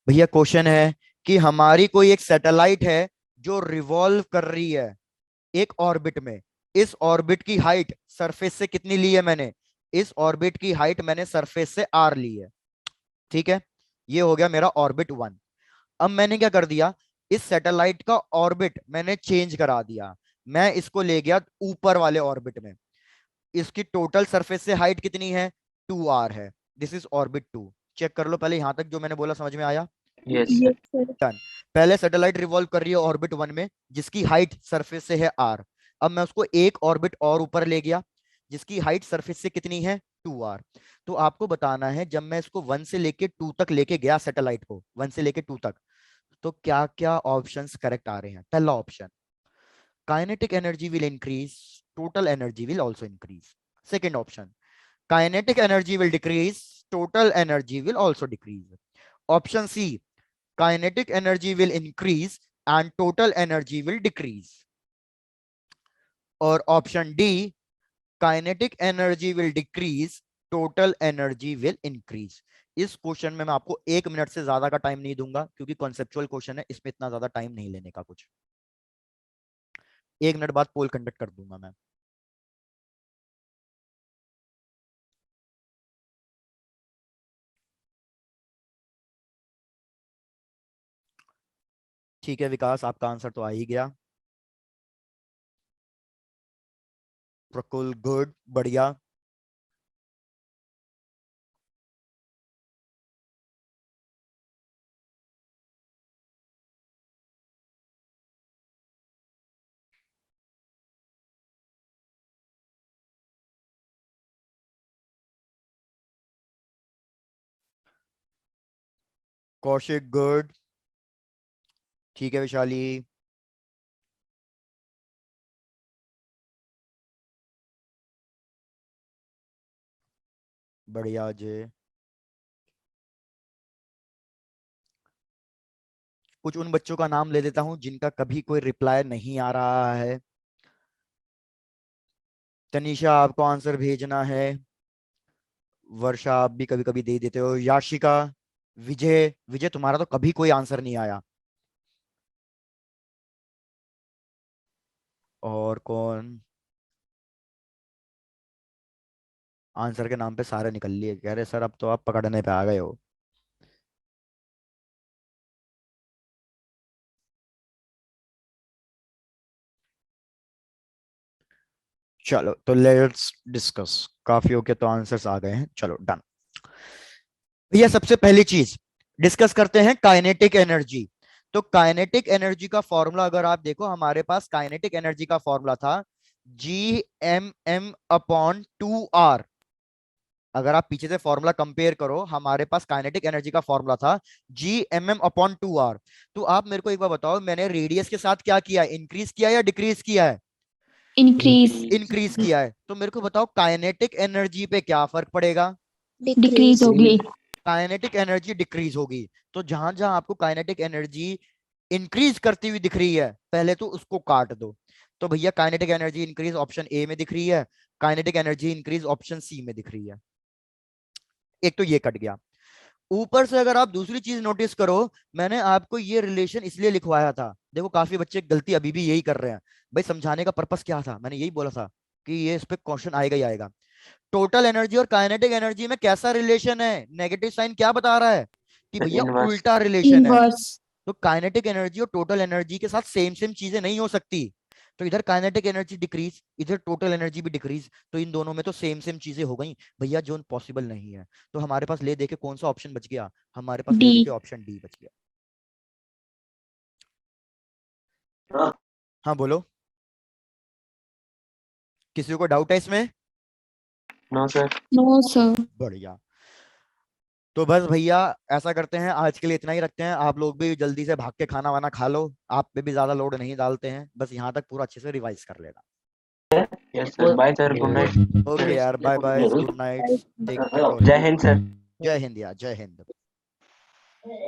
भैया क्वेश्चन है कि हमारी कोई एक सैटेलाइट है जो रिवॉल्व कर रही है एक ऑर्बिट में। इस ऑर्बिट की हाइट सरफेस से कितनी ली है मैंने? इस ऑर्बिट की हाइट मैंने सरफेस से आर ली है। ठीक है, ये हो गया मेरा ऑर्बिट 1। अब मैंने क्या कर दिया, इस सैटेलाइट का ऑर्बिट मैंने चेंज करा दिया। मैं इसको ले गया ऊपर वाले ऑर्बिट में। इसकी टोटल सरफेस से हाइट कितनी है? 2r है। This is orbit 2। चेक कर लो पहले, यहां तक जो मैंने बोला समझ में आया? Yes sir. डन। पहले सैटेलाइट रिवॉल्व कर रही है ऑर्बिट 1 में, जिसकी हाइट सरफेस से है r। अब मैं उसको एक ऑर्बिट और ऊपर ले गया, जिसकी हाइट सरफेस से कितनी है? 2r। तो आपको बताना है, जब मैं इसको 1 से लेके 2 तक लेके गया, सैटेलाइट को 1 से लेके 2 तक, तो क्या क्या ऑप्शंस करेक्ट आ रहे हैं? पहला option, kinetic energy will increase, total energy will also increase. Second option, kinetic energy will decrease, total energy will also decrease. Option C, kinetic energy will increase and total energy will decrease। और option D, kinetic energy will decrease, total energy will increase. इस question में मैं आपको 1 minute से ज्यादा का time नहीं दूंगा, क्योंकि कॉन्सेप्चुअल क्वेश्चन है, इसमें इतना ज्यादा टाइम नहीं लेने का कुछ। 1 मिनट बाद पोल कंडक्ट कर दूंगा मैं। ठीक है विकास, आपका आंसर तो आ ही गया। प्रकुल गुड, बढ़िया। कौशिक गुड। ठीक है विशाली। बढ़िया अजय। कुछ उन बच्चों का नाम ले देता हूं जिनका कभी कोई रिप्लाई नहीं आ रहा है। तनीषा आपको आंसर भेजना है, वर्षा आप भी कभी कभी दे देते हो, याशिका, विजय, विजय तुम्हारा तो कभी कोई आंसर नहीं आया, और कौन, आंसर के नाम पे सारे निकल लिए, कह रहे सर अब तो आप पकड़ने पे आ गए हो। चलो तो लेट्स डिस्कस, काफियों के तो आंसर्स आ गए हैं, चलो डन। भैया सबसे पहली चीज डिस्कस करते हैं काइनेटिक एनर्जी। तो काइनेटिक एनर्जी का फॉर्मूला अगर आप देखो, हमारे पास काइनेटिक एनर्जी का फॉर्मूला था Gmm/2r। अगर आप पीछे से फॉर्मूला कंपेयर करो, हमारे पास काइनेटिक एनर्जी का फॉर्मूला था Gmm/2r। तो आप मेरे को एक बार बताओ, मैंने रेडियस के साथ क्या किया है, इंक्रीज किया या डिक्रीज किया है? इंक्रीज इंक्रीज किया है। तो मेरे को बताओ काइनेटिक एनर्जी पे क्या फर्क पड़ेगा? डिक्रीज होगी। काइनेटिक एनर्जी डिक्रीज होगी। तो जहां जहां आपको काइनेटिक एनर्जी इंक्रीज करती हुई दिख रही है, पहले तो उसको काट दो। तो भैया kinetic energy increase option A में दिख रही है, kinetic energy increase option C में दिख रही है। एक तो ये कट गया। ऊपर से अगर आप दूसरी चीज नोटिस करो, मैंने आपको ये रिलेशन इसलिए लिखवाया था, देखो काफी बच्चे गलती अभी भी यही कर रहे हैं। भाई समझाने का पर्पस क्या था, मैंने यही बोला था कि ये इस पे क्वेश्चन आएगा ही आएगा। टोटल एनर्जी और काइनेटिक एनर्जी में कैसा रिलेशन है? नेगेटिव साइन क्या बता रहा है कि भैया इनवर्स। उल्टा रिलेशन है। इनवर्स तो काइनेटिक एनर्जी और टोटल एनर्जी के साथ सेम सेम चीजें नहीं हो सकती। तो इधर काइनेटिक एनर्जी डिक्रीज, इधर टोटल एनर्जी भी डिक्रीज, तो इन दोनों में तो सेम सेम चीजें हो गई भैया, जो पॉसिबल नहीं है। तो हमारे पास ले देके कौन सा ऑप्शन बच गया? हमारे पास ले डी। देके ऑप्शन डी बच गया। हाँ बोलो, किसी को डाउट है इसमें? No sir. No sir. बढ़िया। तो बस भैया ऐसा करते हैं, आज के लिए इतना ही रखते हैं। आप लोग भी जल्दी से भाग के खाना वाना खा लो, आप पे भी ज्यादा लोड नहीं डालते हैं, बस यहाँ तक पूरा अच्छे से रिवाइज कर लेना। Yes sir, bye sir, good night. Okay यार, bye bye, good night, take care. जय हिंद सर। जय हिंद यार, जय हिंद।